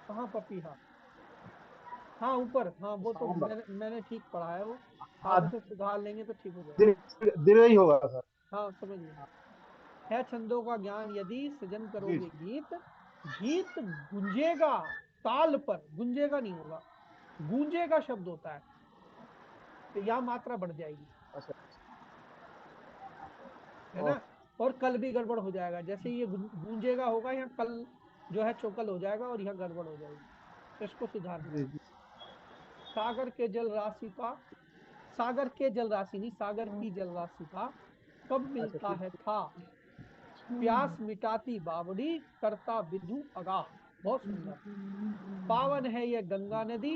कहाँ पपीहा? हाँ ऊपर, हाँ वो तो सावन वाला। मैंने ठीक पढ़ा है वो। हाँ आप उसे सुधार लेंगे तो ठीक हो जाएगा। दीर्घ ही होगा सर। हाँ समझ गया। है छंदों का ज्ञान यदि, सृजन जी करोगे गीत, गीत गुंजेगा ताल पर, गुंजेगा नहीं होगा, गूंजेगा शब्द होता है, तो यहाँ मात्रा बढ़ जाएगी, अच्छा। है ना। और कल भी गड़बड़ हो जाएगा, जैसे ये गूंजेगा होगा, यहाँ कल जो है चौकल हो जाएगा और यहाँ गड़बड़ हो जाएगी, तो इसको सुधारना है। सागर के जल राशि का, सागर के जल राशि नहीं, सागर की जल राशि का कब मिलता है था, प्यास मिटाती बावड़ी, करता विधु अगाह। बहुत सुंदर। पावन है यह गंगा नदी,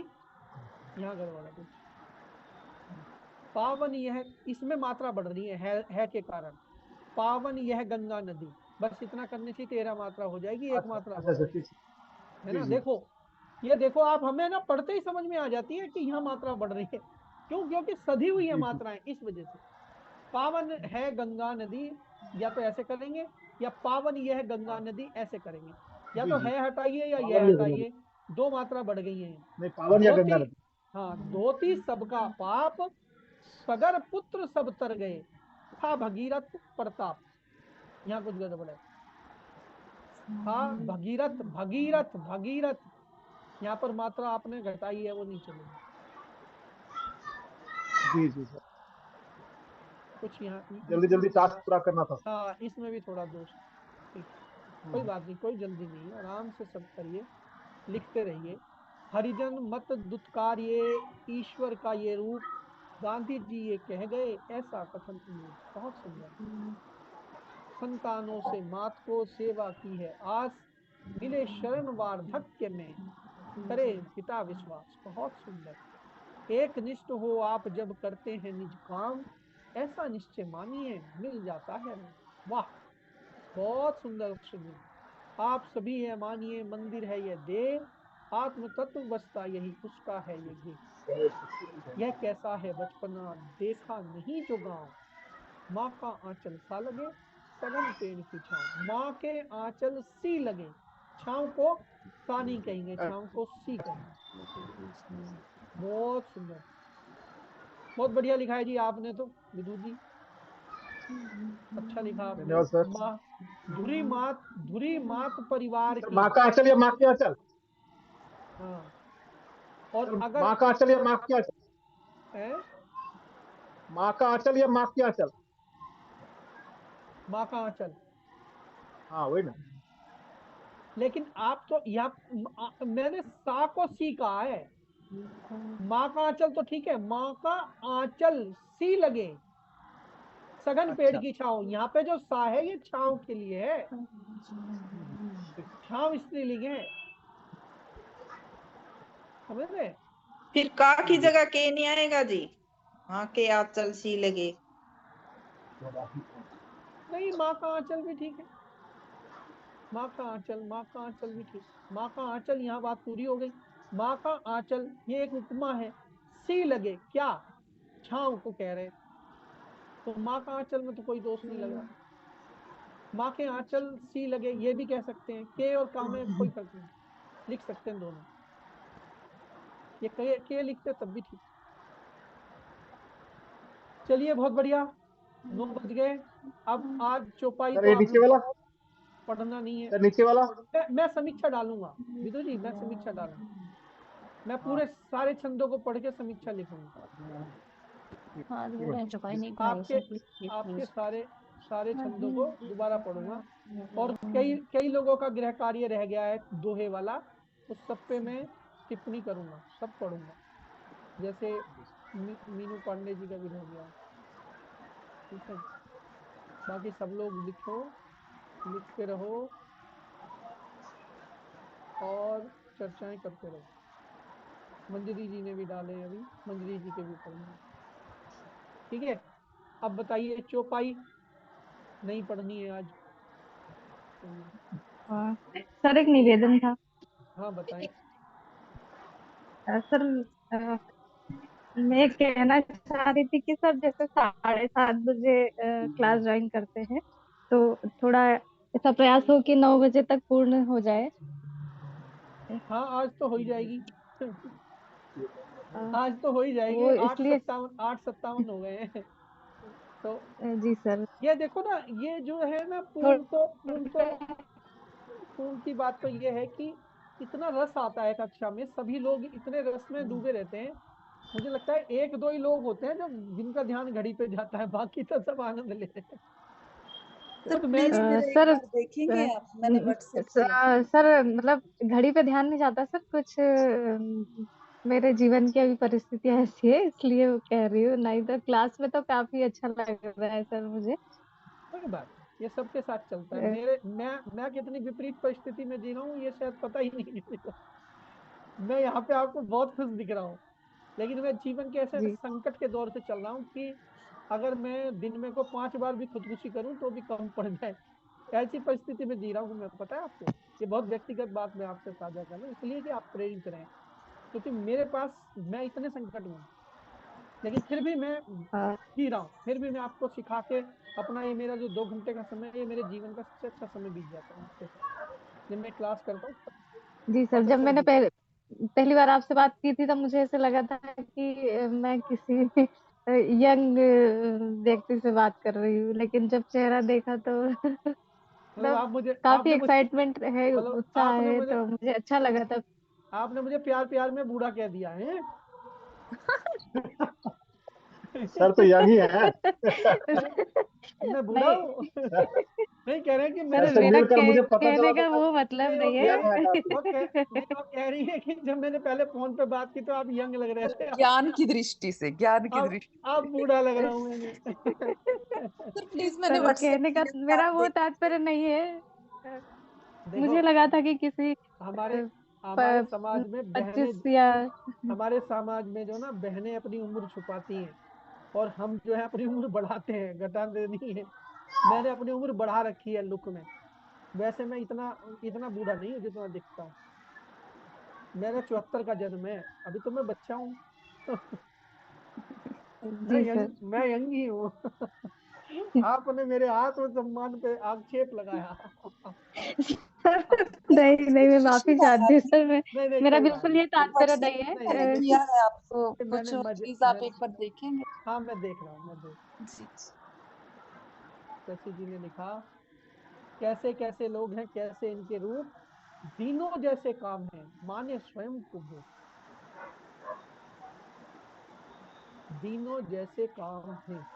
यहाँ गड़बड़ है कुछ, पावन यह, इसमें मात्रा बढ़ रही है के कारण। पावन यह गंगा नदी, बस इतना करने से 13 मात्रा हो जाएगी, एक मात्रा अच्छा बढ़ अच्छा जाएगी, ठीक है जी ना। जी। देखो ये देखो, आप हमें ना पढ़ते ही समझ में आ जाती है कि यहाँ मात्रा बढ़ रही है, क्यों? क्योंकि सधी हुई है जी जी। मात्राएं, इस वजह से। पावन है गंगा नदी, या तो ऐसे करेंगे, या पावन यह गंगा नदी ऐसे करेंगे, या जी तो जी। है हटाइए या यह पावन या गंगा नदी। हटाइए, 2 मात्रा बढ़ गई है। नहीं पावन या गंगा धोती, नदी। हाँ धोती सबका पाप, सगर पुत्र सब तर गए, था भगीरथ प्रताप। यहाँ कुछ गड़बड़ है, था भगीरथ, भगीरथ भगीरथ, यहाँ पर मात्रा आपने घटाई है, वो नहीं चलेगी। जी जी सर। कुछ यहाँ, जल्दी जल्दी टास्क पूरा करना था। हाँ इसमें भी थोड़ा दोष। ठीक, कोई बात नहीं, कोई जल्दी नहीं है, आराम से सब करिए, लिखते रहिए। हरिजन मत दुत्कार ये, ईश्वर का ये रूप, गांधी जी ये कह गए, ऐसा कथन अनूप। बहुत सुंदर। संतानों से मात को सेवा की है आस, मिले शरण वार्धक्य में, करे पिता विश्वास। बहुत सुंदर। एक निष्ठ हो आप जब करते हैं निज काम, ऐसा निश्चय मानिए मिल जाता है राम। वाह, बहुत सुंदर सुंदर। आप सभी है मानिए मंदिर है यह देह, आत्म तत्व बसता यही उसका है ये गेह। यह कैसा है बचपना देखा नहीं जो गांव, माँ का आंचल सा लगे, सघन पेड़ की छाँव। माँ के आंचल सी लगे, छाँव को सा नहीं कहेंगे, छाँव को सी कहेंगे। बहुत सुंदर, बहुत बढ़िया लिखा है जी आपने तो विदु जी, अच्छा लिखा आपने। धन्यवाद सर। माँ, धुरी मात परिवार सर की। माँ का आंचल या माँ की आंचल? हाँ, और सर अगर माँ का आंचल या माँ की आंचल? है, माँ का आंचल या माँ की आंचल? माँ का आंचल। हाँ वही ना। लेकिन आप तो यहाँ मैंने सा को सी कहा है, माँ का आंचल तो ठीक है, माँ का आंचल सी लगे, सघन पेड़ अच्छा। की छाँव। यहाँ पे जो सा है ये छाँव के लिए है, छाँव स्त्रीलिंग है, समझ रहे? फिर का की जगह के नहीं आएगा जी, हाँ के आंचल सी लगे। नहीं, माँ का आंचल भी ठीक है, माँ का आंचल, माँ का आंचल भी ठीक। माँ का आंचल, यहाँ बात पूरी हो गई। माँ का आंचल ये एक उपमा है, सी लगे, क्या छांव को कह रहे। तो माँ का आंचल में तो कोई दोष नहीं लग रहा। माँ के आंचल सी लगे ये भी कह सकते हैं। के और का में कोई फर्क नहीं, लिख सकते हैं दोनों। ये के लिखते तब भी ठीक। चलिए बहुत बढ़िया, 9 बज गए। अब आज चौपाई सर तो ये आप नीचे लोग वाला, पढ़ना नहीं है। सर नीचे वाला। मैं समीक्षा डालूंगा विदु जी, मैं समीक्षा डालूंगा। मैं पूरे सारे छंदों को पढ़ के समीक्षा लिखूंगा। हाँ वो रह चुका है, नहीं पढ़ाई आपके सब आपके सारे छंदों को दोबारा पढ़ूंगा। और कई लोगों का गृह कार्य रह गया है दोहे वाला, उस सब पे मैं टिप्पणी करूंगा, सब पढ़ूंगा। जैसे मीनू पांडे जी का भी रह गया, ठीक है। बाकी सब लोग लिखो, लिखते रहो और चर्चाएं करते रहो। मंजरी जी ने भी डाले, अभी मंजरी जी के भी पढ़ेंगे, ठीक है। अब बताइए, चौपाई नहीं पढ़नी है आज? हाँ सर, एक निवेदन था। हाँ बताएं। सर मैं कहना चाह रही थी कि सर जैसे 7:30 बजे क्लास ज्वाइन करते हैं, तो थोड़ा ऐसा प्रयास हो कि 9 बजे तक पूर्ण हो जाए। हाँ आज तो हो ही जाएगी। अ, आज तो हो ही जाएगी। वो 8:57 इसलिए 8:57 हो गए हैं। तो जी सर, ये देखो ना, ये जो है ना, पूर्ण की बात तो ये है कि इतना रस आता है कक्षा में, सभी लोग इतने रस में डूबे रहते हैं। मुझे लगता है एक दो ही लोग होते हैं जो जिनका ध्यान घड़ी पे जाता है, बाकी तो सब आनंद लेते हैं। सर खुद मैं प्लीज मेरा एक सर बार देखेंगे आप, मैंने व्हाट्सएप किया। सर मतलब घड़ी पे ध्यान नहीं जाता सर, कुछ मेरे जीवन की अभी परिस्थितियां ऐसी है, इसलिए वो कह रही हूँ। नहीं तो क्लास में तो काफी अच्छा लग रहा है सर मुझे। कोई बात, ये सबके साथ चलता है। अ, मैं कितनी विपरीत परिस्थिति में जी रहा हूँ ये शायद पता ही नहीं किसी को। मैं यहाँ पे आपको बहुत खुश दिख रहा हूँ, लेकिन मैं जीवन के ऐसे जी संकट के दौर से चल रहा हूँ कि अगर मैं दिन में को 5 बार भी खुदकुशी करूँ तो भी कम पड़ जाए। ऐसी परिस्थिति में जी रहा हूँ मैं, पता है आपको। ये बहुत व्यक्तिगत बात मैं आपसे साझा कर रहा हूँ, इसलिए कि आप प्रेरित रहें, क्योंकि मेरे पास, मैं इतने संकट में हूँ, लेकिन फिर भी मैं हाँ जी रहा हूँ। फिर भी मैं आपको सिखा के अपना, ये मेरा जो 2 घंटे का समय है, ये मेरे जीवन का सबसे अच्छा समय बीत जाता है आपके साथ जब मैं क्लास करता हूँ। जी सर, बहुत जब अच्छा मैंने बीत। पहली बार आपसे बात की थी तब मुझे ऐसे लगा था कि मैं किसी यंग व्यक्ति से बात कर रही हूँ, लेकिन जब चेहरा देखा तो मतलब मतलब काफी आपने मुझे एक्साइटमेंट है, मतलब उत्साह है, तो मुझे अच्छा लगा था। आपने मुझे प्यार प्यार में बूढ़ा कह दिया है। सर तो यंग ही है। मैं बूढ़ा नहीं हूँ। नहीं, कह रहे हैं कि सर, मेरे ऐसे मेरा मिलकर मुझे पता कहने चला तो का वो मतलब नहीं, नहीं है। यंग है काफी। वो कह रही है कि जब मैंने पहले फोन पे बात की तो आप यंग लग रहे सर थे, ज्ञान की दृष्टि से, ज्ञान की दृष्टि अब से। बूढ़ा लग रहा हूँ मैं। सर प्लीज मैंने सर व्हाट्सएप कहने का किया था, मेरा आप वो देख लीजिए। तात्पर्य नहीं है। देखो, मुझे लगा था कि किसी हमारे हमारे समाज में बहनें, 25 या हमारे समाज में जो ना बहनें अपनी उम्र छुपाती हैं, और हम जो है अपनी उम्र बढ़ाते हैं, घटाते नहीं है। मैंने अपनी उम्र बढ़ा रखी है लुक में। वैसे मैं इतना इतना बूढ़ा नहीं हूँ जितना दिखता हूँ। मेरा 74 का जन्म है, अभी तो मैं बच्चा हूँ। जी सर। मैं यंग ही हूँ। आपने मेरे आत्मसम्मान पे आक्षेप लगाया। नहीं नहीं, मैं माफी चाहती हूँ सर, मैं नहीं नहीं, मेरा कोई बात बिल्कुल ये नहीं। तात्पर्य व्हाट्सएप नहीं नहीं मैंने नहीं, है। किया है आपको मैंने कुछ, मजे प्लीज आप मैं, एक बार देखेंगे। हाँ मैं देख रहा हूँ, मैं देख। जी शशि जी ने लिखा, कैसे कैसे लोग हैं, कैसे इनके रूप, दीनों जैसे काम है, माने स्वयं को भूख। दीनों जैसे काम है।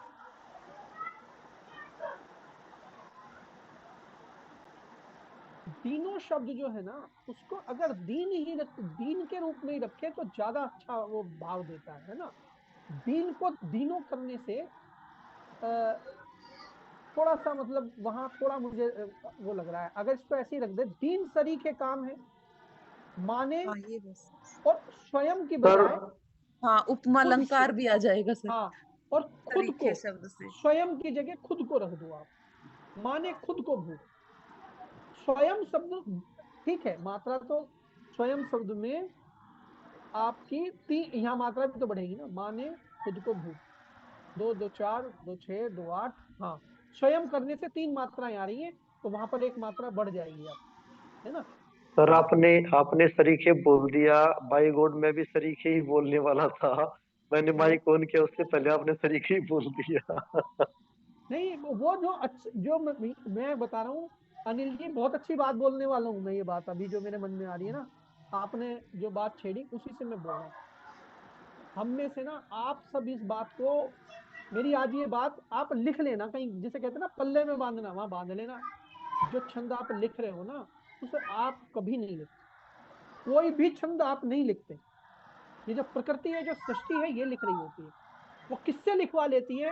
दीनों शब्द जो है ना, उसको अगर दीन के रूप में ही रखे तो ज्यादा अच्छा वो भाव देता है ना। दीन को दीनों करने से थोड़ा सा मतलब वहां थोड़ा मुझे वो लग रहा है। अगर इसको ऐसे ही रख दे, दीन सरीखे काम है, माने हाँ ये बस। और स्वयं की सर बजाय हाँ उपमा खुद से। अलंकार भी आ जाएगा सर, हाँ, और खुद तरीके को, शब्द से। स्वयं की जगह खुद को रख दो आप। माने खुद को भूख। स्वयं शब्द ठीक है, मात्रा तो स्वयं शब्द में आपकी तीन यहाँ मात्रा भी तो बढ़ेगी ना। माँ ने खुद को भूत, 2 2 4 2 6 2 8, हाँ स्वयं करने से 3 मात्राएं आ रही हैं, तो वहां पर एक मात्रा बढ़ जाएगी आप, है ना। सर आपने आपने सरीखे बोल दिया। बाई गॉड मैं भी सरीखे ही बोलने वाला था। मैंने माइक ऑन किया उससे पहले आपने सरीखे ही बोल दिया। नहीं वो जो जो मैं बता रहा हूँ अनिल जी, बहुत अच्छी बात बोलने वाला हूँ मैं। ये बात अभी जो मेरे मन में आ रही है ना, आपने जो बात छेड़ी उसी से मैं बोल रहा हूँ। हम में से ना आप सब इस बात को, मेरी आज ये बात आप लिख लेना कहीं, जिसे कहते हैं ना पल्ले में बांधना, वहां बांध लेना। जो छंद आप लिख रहे हो ना, उसे आप कभी नहीं लिखते, कोई भी छंद आप नहीं लिखते। ये जो प्रकृति है, जो सृष्टि है, ये लिख रही होती है। वो किससे लिखवा लेती है,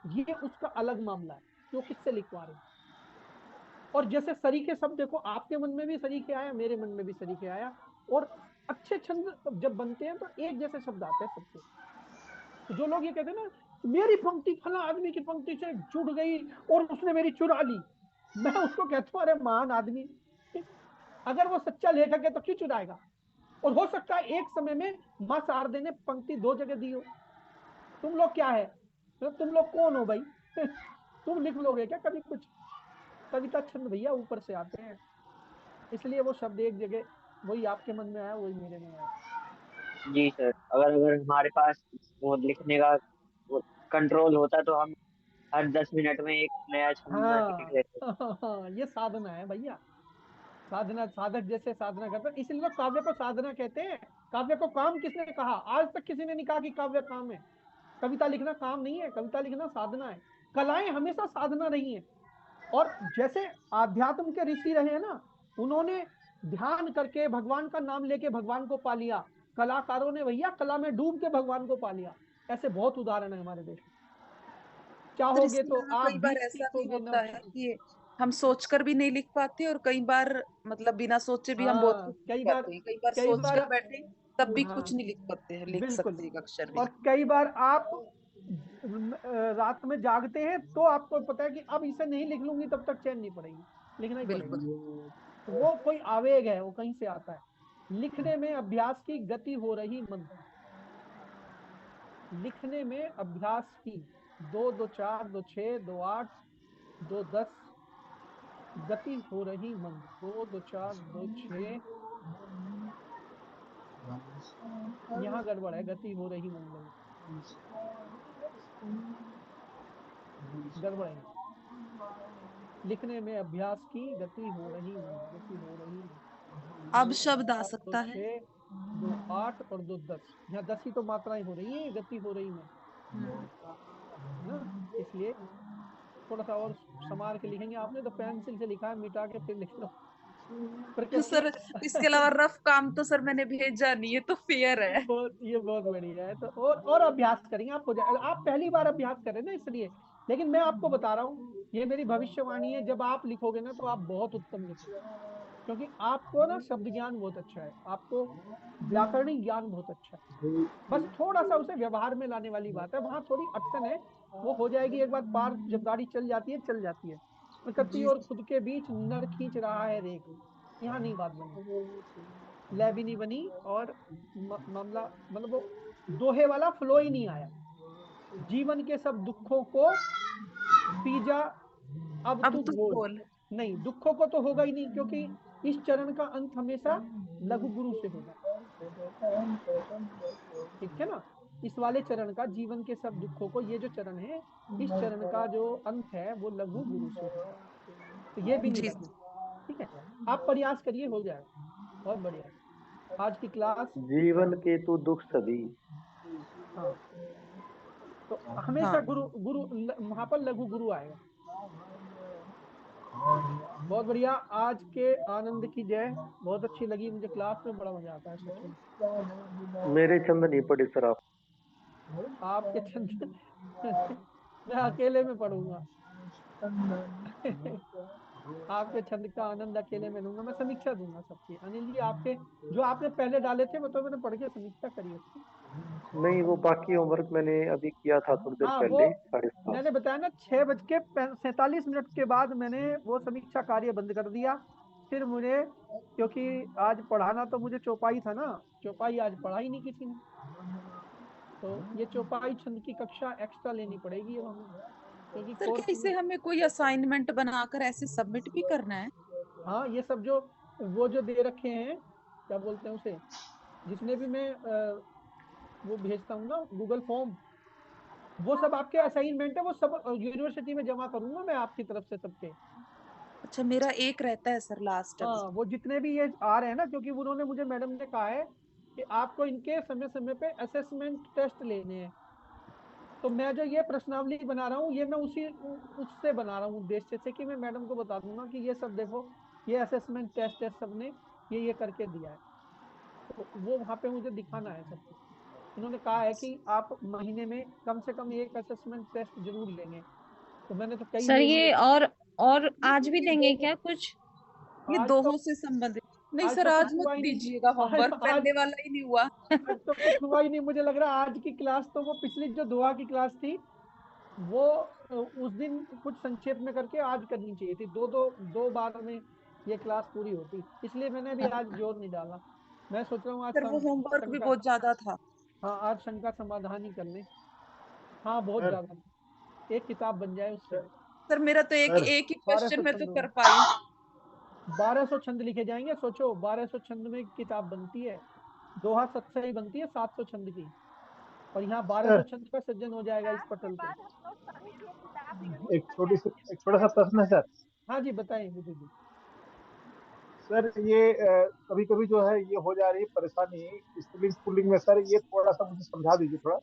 ये उसका अलग मामला है, जो किससे लिखवा रही है। और जैसे सरीखे शब्द देखो, आपके मन में भी सरीखे आया, मेरे मन में भी सरीखे आया, और अच्छे छंद जब बनते हैं तो एक जैसे शब्द आते हैं सबके। तो जो लोग ये कहते हैं ना, मेरी पंक्ति फला आदमी की पंक्ति से जुड़ गई और उसने मेरी चुरा ली, मैं उसको कहता हूँ अरे महान आदमी, अगर वो सच्चा लेखक है तो क्यों चुराएगा। और हो सकता है एक समय में मां शारदे ने पंक्ति 2 जगह दी हो। तुम लोग क्या है, तो तुम लोग कौन हो भाई तुम लिख लोगे क्या कभी कुछ। कविता छंद भैया ऊपर से आते हैं, इसलिए वो शब्द एक जगह, वही आपके मन में आया वही मेरे में आया। जी सर, अगर अगर हमारे पास वो लिखने का कंट्रोल होता तो हम हर 10 मिनट में एक नया छंद लिख लेते। हाँ ये साधना है भैया, साधना, साधक जैसे साधना करते हैं, इसलिए तो काव्य को साधना कहते हैं। काव्य को काम किसने कहा, आज तक किसी ने नहीं कहा कि काव्य काम है। कविता लिखना काम नहीं है, कविता लिखना साधना है। कलाएं हमेशा साधना रही है। और जैसे आध्यात्म के ऋषि रहे हैं ना, उन्होंने ध्यान करके भगवान का नाम लेके भगवान को पा लिया। कलाकारों ने भैया कला में डूब के भगवान को पा लिया। ऐसे बहुत उदाहरण है हमारे देश में, सर चाहोगे इसके तो अलावा आप कई बार बीच ऐसा भी सीखोगे होता नव है छंद। कि हम सोचकर भी नहीं लिख पाते, और कई बार मतलब बिना सोचे भी हम बहुत हाँ कुछ लिख पाते हैं। कई बार कई सोच बार कर बैठे तब भी हाँ कुछ नहीं लिख पाते हैं, लिख बिल्कुल। सकते एक अक्षर भी। और कई बार आप रात में जागते हैं तो आपको पता है कि अब इसे नहीं लिख लूंगी तब तक चैन नहीं पड़ेगी, लिखना ही पड़ेगा। बिल्कुल। तो वो कोई आवेग है, वो कहीं से आता है। लिखने में अभ्यास की गति हो रही मंद, लिखने में अभ्यास की 2 2 4 2 6 2 8 2 10 गति हो रही मंद, 2 2 4 2 6, यहाँ गड़बड़ है, गति हो रही मंद, गड़बड़ है। लिखने में अभ्यास की गति हो रही मंद, गति हो रही मंद। अब 2 शब्द आ 4 2 सकता है। 6 2 8 और 2 10, यहाँ 10 ही तो मात्राएं हो रही है, गति हो रही मंद, है ना। इसलिए थोड़ा सा और संभाल के लिखेंगे। आपने तो पेंसिल से लिखा है, मिटा के फिर लिख लो प्रकृति सर इसके अलावा रफ काम तो सर मैंने भेजा नहीं है, तो फेयर है। ये बहुत बढ़िया है। तो और अभ्यास करेंगे, आप हो जाएगा। आप पहली बार अभ्यास करें ना इसलिए, लेकिन मैं आपको बता रहा हूँ, ये मेरी भविष्यवाणी है, जब आप लिखोगे ना तो आप बहुत उत्तम लिखोगे। क्योंकि आपको ना शब्द ज्ञान बहुत अच्छा है, आपको व्याकरणिक ज्ञान बहुत अच्छा है। बस थोड़ा सा उसे व्यवहार में लाने वाली बात है, वहां थोड़ी अटकन है। वो हो जाएगी एक बार पार, जब गाड़ी चल जाती है चल जाती है। प्रकृति जी और खुद के बीच नर खींच रहा है रेख, यहाँ नहीं बात बनी, लय भी नहीं बनी, और मामला मतलब वो दोहे वाला फ्लो ही नहीं आया। जीवन के सब दुखों को पीजा, अब अब तू तो बोल। बोल। नहीं, दुखों को तो होगा ही नहीं, क्योंकि इस चरण का अंत हमेशा लघु गुरु से होगा, ठीक है ना। इस वाले चरण का, जीवन के सब दुखों को, ये जो चरण है, इस चरण का जो अंत है वो लघु गुरु से होगा, तो ये भी नहीं जी। लगना। ठीक है, आप प्रयास करिए, हो जाएगा, बहुत बढ़िया। आज की क्लास, जीवन के तू दुख सभी। हाँ, तो हमेशा हाँ गुरु गुरु वहां पर लघु गुरु आएगा। बहुत बढ़िया, आज के आनंद की जय। बहुत अच्छी लगी मुझे क्लास में, बड़ा मजा आता है सच में। मेरे छंद नहीं पड़े सर आप। आपके चंद मैं अकेले में पढ़ूंगा आपके छंद का आनंद अकेले में लूंगा, मैं समीक्षा दूंगा सबकी। अनिल जी, आपके जो आपने पहले डाले थे वो तो मैंने पढ़ के समीक्षा करी उसकी। नहीं वो बाकी होमवर्क मैंने अभी किया था थोड़ी देर हाँ वो पहले 7:30। मैंने बताया ना, 6:47 के बाद मैंने वो समीक्षा कार्य बंद कर दिया। फिर मुझे, क्योंकि आज पढ़ाना तो मुझे चौपाई था ना, चौपाई आज पढ़ा ही नहीं किसी ने, तो ये चौपाई छंद की कक्षा एक्स्ट्रा लेनी पड़ेगी अब हमें, क्योंकि सर कोर्स क्या इसे हमें कोई असाइनमेंट बनाकर ऐसे सबमिट भी करना है? हाँ, ये सब जो वो जो दे रखे हैं, क्या बोलते हैं उसे, जितने भी मैं वो भेजता हूँ ना गूगल फॉर्म, वो सब आपके असाइनमेंट है, वो सब यूनिवर्सिटी में जमा करूंगा मैं आपकी तरफ से सबके। अच्छा, मेरा एक रहता है सर लास्ट अभी। हाँ, वो जितने भी ये आ रहे हैं ना, क्योंकि उन्होंने मुझे, मैडम ने कहा है कि आपको इनके समय समय पे असेसमेंट टेस्ट लेने हैं, तो मैं जो ये प्रश्नावली बना रहा हूँ, ये मैं उससे बना रहा हूँ उद्देश्य से, कि मैं मैडम को बता दूंगा कि ये सब देखो, ये असेसमेंट टेस्ट है, सबने ये करके दिया है, तो वो वहाँ पे मुझे दिखाना है सब कुछ। उन्होंने कहा है कि आप महीने में कम से कम एक असेसमेंट टेस्ट जरूर लेंगे, तो मैंने तो कई सर ले ये लिए। और आज भी देंगे क्या कुछ? ये आज तो दोहों से संबंधित नहीं आज सर, तो आज कुछ हुआ मत ही नहीं। दीजिएगा होमवर्क, आज पहले वाला ही नहीं हुआ। आज तो कुछ हुआ ही नहीं, मुझे लग रहा है आज की क्लास तो, वो पिछली जो दुआ की क्लास थी, वो उस दिन कुछ संक्षेप में करके आज करनी चाहिए थी, दो बार में ये क्लास पूरी होती, इसलिए मैंने भी आज जोर नहीं डाला। मैं सोच रहा हूँ आज सर वो होमवर्क भी बहुत ज्यादा था। हाँ, आज शंका समाधान ही कर लें। हाँ, बहुत सर ज्यादा, एक किताब बन जाए उससे। सर मेरा तो एक सर ही बारह क्वेश्चन सौ में तो छंद कर पाई। 1200 छंद लिखे जाएंगे, सोचो 1200 छंद में एक किताब बनती है, दोहा सत्सई ही बनती है 700 छंद की, और यहाँ 1200 सर छंद का सृजन हो जाएगा इस पटल पे। एक छोटा सा प्रश्न है सर। हाँ जी, बताइए विजय जी। सर ये कभी कभी जो है ये हो जा रही है परेशानी स्त्रीलिंग पुल्लिंग में, सर ये थोड़ा सा मुझे समझा दीजिए थोड़ा।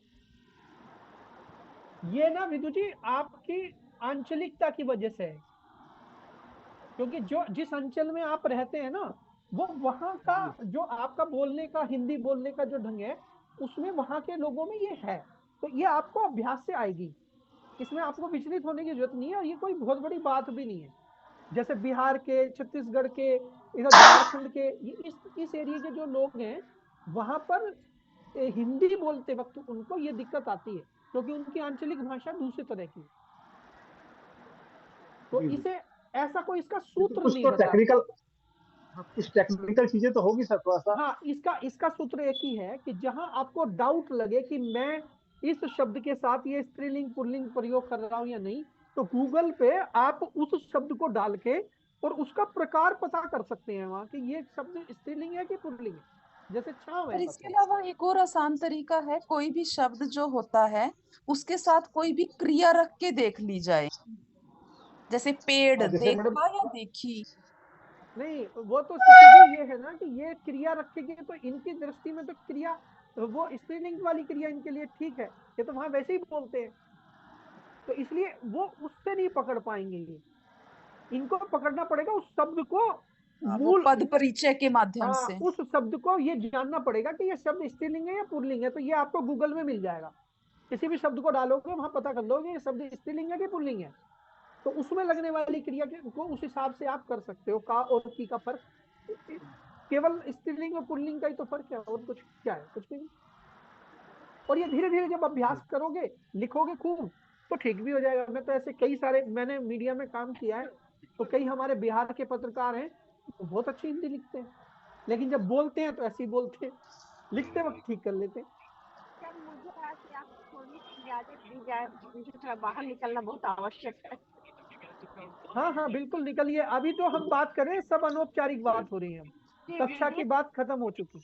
ये ना विदु जी आपकी आंचलिकता की वजह से है, क्योंकि जो जिस अंचल में आप रहते हैं ना, वो वहाँ का जो आपका बोलने का, हिंदी बोलने का जो ढंग है, उसमें वहाँ के लोगों में ये है, तो ये आपको अभ्यास से आएगी, इसमें आपको विचलित होने की जरूरत नहीं है, और ये कोई बहुत बड़ी बात भी नहीं है। जैसे बिहार के, छत्तीसगढ़ के, इधर झारखंड के, ये इस एरिया के जो लोग हैं, वहां पर हिंदी बोलते वक्त उनको ये दिक्कत आती है, क्योंकि उनकी आंचलिक भाषा दूसरी तरह की है। तो जी जी। इसे ऐसा कोई इसका लेकिन सूत्र नहीं बता। कुछ टेक्निकल चीजें तो होगी सर थोड़ा सा। हाँ, इसका सूत्र एक ही है कि जहां आपको डाउट लगे कि मैं इस शब्द के साथ ये स्त्रीलिंग पुल्लिंग प्रयोग कर रहा हूं या नहीं, तो गूगल पे आप उस शब्द को डाल के और उसका प्रकार पता कर सकते हैं वहां कि ये शब्द स्त्रीलिंग है कि पुल्लिंग है, जैसे छाव है पर इसके पत्थर। अलावा एक और आसान तरीका है, कोई भी शब्द जो होता है उसके साथ कोई भी क्रिया रख के देख ली जाए, जैसे पेड़ हाँ, जैसे मैडम देखा या देखी। नहीं, वो तो स्थिति जी ये है ना कि ये क्रिया रखेगी, तो इनकी दृष्टि में तो क्रिया, वो स्त्रीलिंग वाली क्रिया इनके लिए ठीक है, ये तो वहां वैसे ही बोलते हैं, तो इसलिए वो उससे नहीं पकड़ पाएंगे, ये इनको पकड़ना पड़ेगा उस शब्द को, वो मूल। पद परिचय के माध्यम हाँ, से। उस शब्द को ये जानना पड़ेगा कि ये शब्द स्त्रीलिंग है या पुल्लिंग है, तो ये आपको गूगल में मिल जाएगा, किसी भी शब्द को डालोगे वहां पता कर लोगे ये शब्द स्त्रीलिंग है कि पुल्लिंग है, तो उसमें लगने वाली क्रिया को उस हिसाब से आप कर सकते हो। का और की का फर्क केवल स्त्रीलिंग और पुल्लिंग का ही तो फर्क है, और कुछ क्या है, कुछ भी नहीं। और ये धीरे धीरे जब अभ्यास करोगे, लिखोगे खूब, तो ठीक भी हो जाएगा। मैं तो ऐसे कई सारे, मैंने मीडिया में काम किया है, तो कई हमारे बिहार के पत्रकार हैं, वो बहुत अच्छी हिंदी लिखते हैं, लेकिन जब बोलते हैं तो ऐसे ही बोलते हैं, लिखते वक्त ठीक कर लेते हैं। सर मुझे है कि आप थोड़ी इजाजत दी जाए, मुझे थोड़ा बाहर निकलना बहुत आवश्यक है। हाँ हाँ, बिल्कुल निकलिए, अभी तो हम बात करें, सब अनौपचारिक बात हो रही है, जी जी कक्षा जी। की बात खत्म हो चुकी।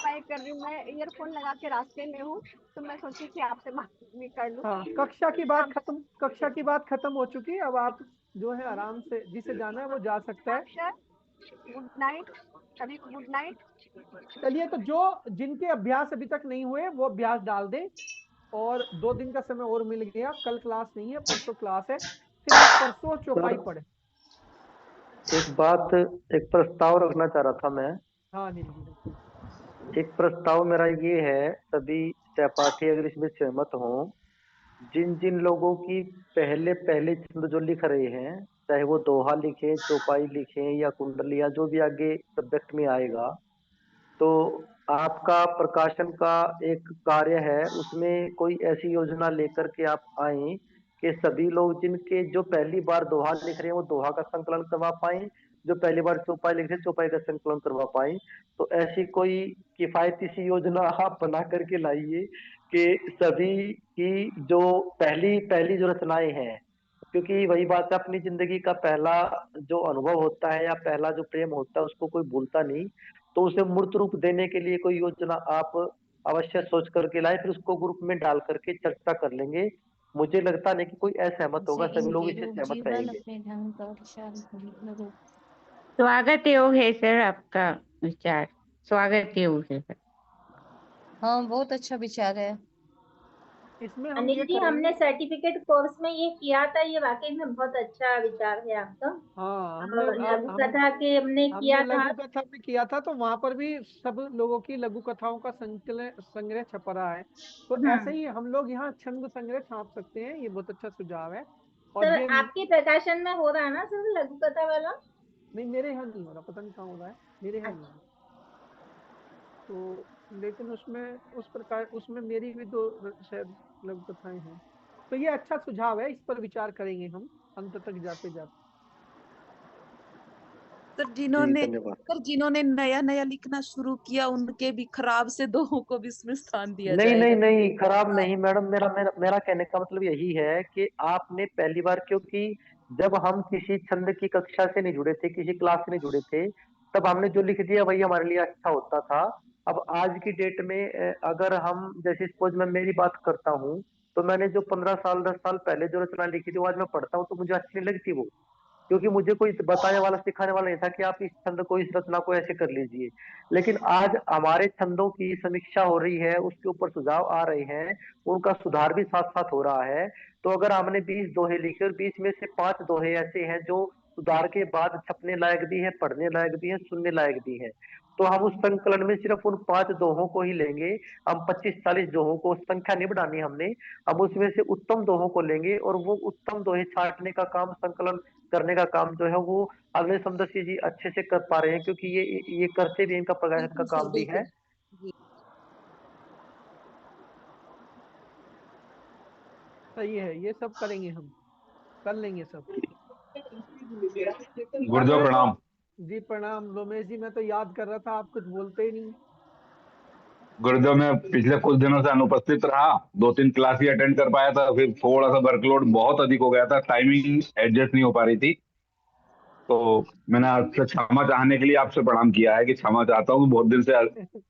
मैं कर रही हूँ, मैं ईयरफोन लगा के रास्ते में हूँ, तो मैं सोची कि आपसे बात भी कर लूँ। हाँ, कक्षा की बात खत्म हो चुकी, अब आप जो है आराम से, जिसे जाना है वो जा सकता है। सर गुड नाइट, सभी को गुड नाइट। चलिए, तो जो जिनके अभ्यास अभी तक नहीं हुए वो अभ्यास डाल दें, और 2 दिन का समय और मिल गया, कल क्लास नहीं है, परसों क्लास है, फिर हम परसों चौपाई सर पढ़े। एक प्रस्ताव रखना चाह रहा था मैं। हाँ जी जी। एक प्रस्ताव मेरा ये है, सभी सहपाठी अगर इसमें सहमत हों, जिन जिन लोगों की पहले पहले छंद जो लिख रहे हैं, चाहे वो दोहा लिखे, चौपाई लिखे या कुंडली या जो भी आगे सब्जेक्ट में आएगा, तो आपका प्रकाशन का एक कार्य है, उसमें कोई ऐसी योजना लेकर के आप आए कि सभी लोग जिनके जो पहली बार दोहा लिख रहे हैं वो दोहा का संकलन करवा पाए, जो पहली बार चौपाई लिख रहे हैं चौपाई का संकलन करवा पाए। तो ऐसी कोई किफायती सी योजना आप बना करके लाइए कि सभी की जो पहली पहली जो रचनाएं हैं, क्योंकि वही बात है, अपनी जिंदगी का पहला जो अनुभव होता है या पहला जो प्रेम होता है उसको कोई भूलता नहीं। तो उसे मूर्त रूप देने के लिए कोई योजना आप अवश्य सोच करके लाए, फिर उसको ग्रुप में डाल करके चर्चा कर लेंगे। मुझे लगता नहीं कि कोई असहमत होगा, सभी लोग इससे सहमत रहेंगे। अपने ढंग का और शांत रूप। स्वागत योग है सर आपका विचार, स्वागत योग है सर। हाँ, बहुत अच्छा विचार है। इसमें हम अनिल ये जी, हमने करेंगे। सर्टिफिकेट कोर्स में ये किया था, ये वाकई में बहुत अच्छा विचार है आपका। हाँ, और लघु कथा के हमने हमने किया था। लघु कथा में किया था, तो वहां पर भी सब लोगों की लघु कथाओं का संग्रह छप रहा है। तो ऐसे ही हम लोग यहाँ छंद संग्रह छाप सकते हैं, ये बहुत अच्छा सुझाव है। और सर ये आपके प्रकाशन में हो रहा है ना सर लघु कथा वाला? नहीं, मेरे यहाँ नहीं हो रहा, पता नहीं कहाँ हो रहा है, मेरे यहाँ नहीं हो रहा। तो लेकिन उसमें उस प्रकार उसमें मेरी भी दो शायद लघु कथाएं हैं। तो ये अच्छा सुझाव है, इस पर विचार करेंगे हम अंत तक जाते जाते। सर जिन्होंने नया नया लिखना शुरू किया उनके भी खराब से दोहों को भी इसमें स्थान दिया नहीं जाएगा। नहीं नहीं, खराब नहीं मैडम, मेरा मेरा मेरा कहने का मतलब यही है कि आपने पहली बार, क्योंकि जब हम किसी छंद की कक्षा से नहीं जुड़े थे, किसी क्लास से नहीं जुड़े थे, तब हमने जो लिख दिया वही हमारे लिए अच्छा होता था। अब आज की डेट में अगर हम, जैसे सपोज मैं मेरी बात करता हूँ, तो मैंने जो 15 साल 10 साल पहले जो रचना लिखी थी वो आज मैं पढ़ता हूँ तो मुझे अच्छी नहीं लगती वो, क्योंकि मुझे कोई बताने वाला सिखाने वाला नहीं था कि आप इस छंद को इस रचना को ऐसे कर लीजिए। लेकिन आज हमारे छंदों की समीक्षा हो रही है, उसके ऊपर सुझाव आ रहे हैं, उनका सुधार भी साथ साथ हो रहा है। तो अगर हमने 20 दोहे लिखे और 20 में से 5 दोहे ऐसे हैं जो सुधार के बाद छपने लायक भी है, पढ़ने लायक भी है, सुनने लायक भी है, तो हम उस संकलन में सिर्फ उन 5 दोहों को ही लेंगे। हम 25-40 दोहों को, संख्या नहीं बढ़ानी हमने, हम उसमें से उत्तम दोहों को लेंगे और वो उत्तम दोहे छांटने का काम, संकलन करने का काम जो है वो अग्नि समदर्शी जी अच्छे से कर पा रहे हैं, क्योंकि ये करते भी, इनका प्रकाशन का काम भी है। सही है, ये सब करेंगे, हम कर लेंगे सब। गुरुदेव प्रणाम। जी प्रणाम रोमेश जी, मैं तो याद कर रहा था, आप कुछ बोलते ही नहीं। गुरुदेव, मैं पिछले कुछ दिनों से अनुपस्थित रहा, 2-3 क्लास ही अटेंड कर पाया था, फिर थोड़ा सा वर्कलोड बहुत अधिक हो गया था, टाइमिंग एडजस्ट नहीं हो पा रही थी। तो मैंने आपसे क्षमा चाहने के लिए आपसे प्रणाम किया है कि क्षमा चाहता हूँ, बहुत दिन से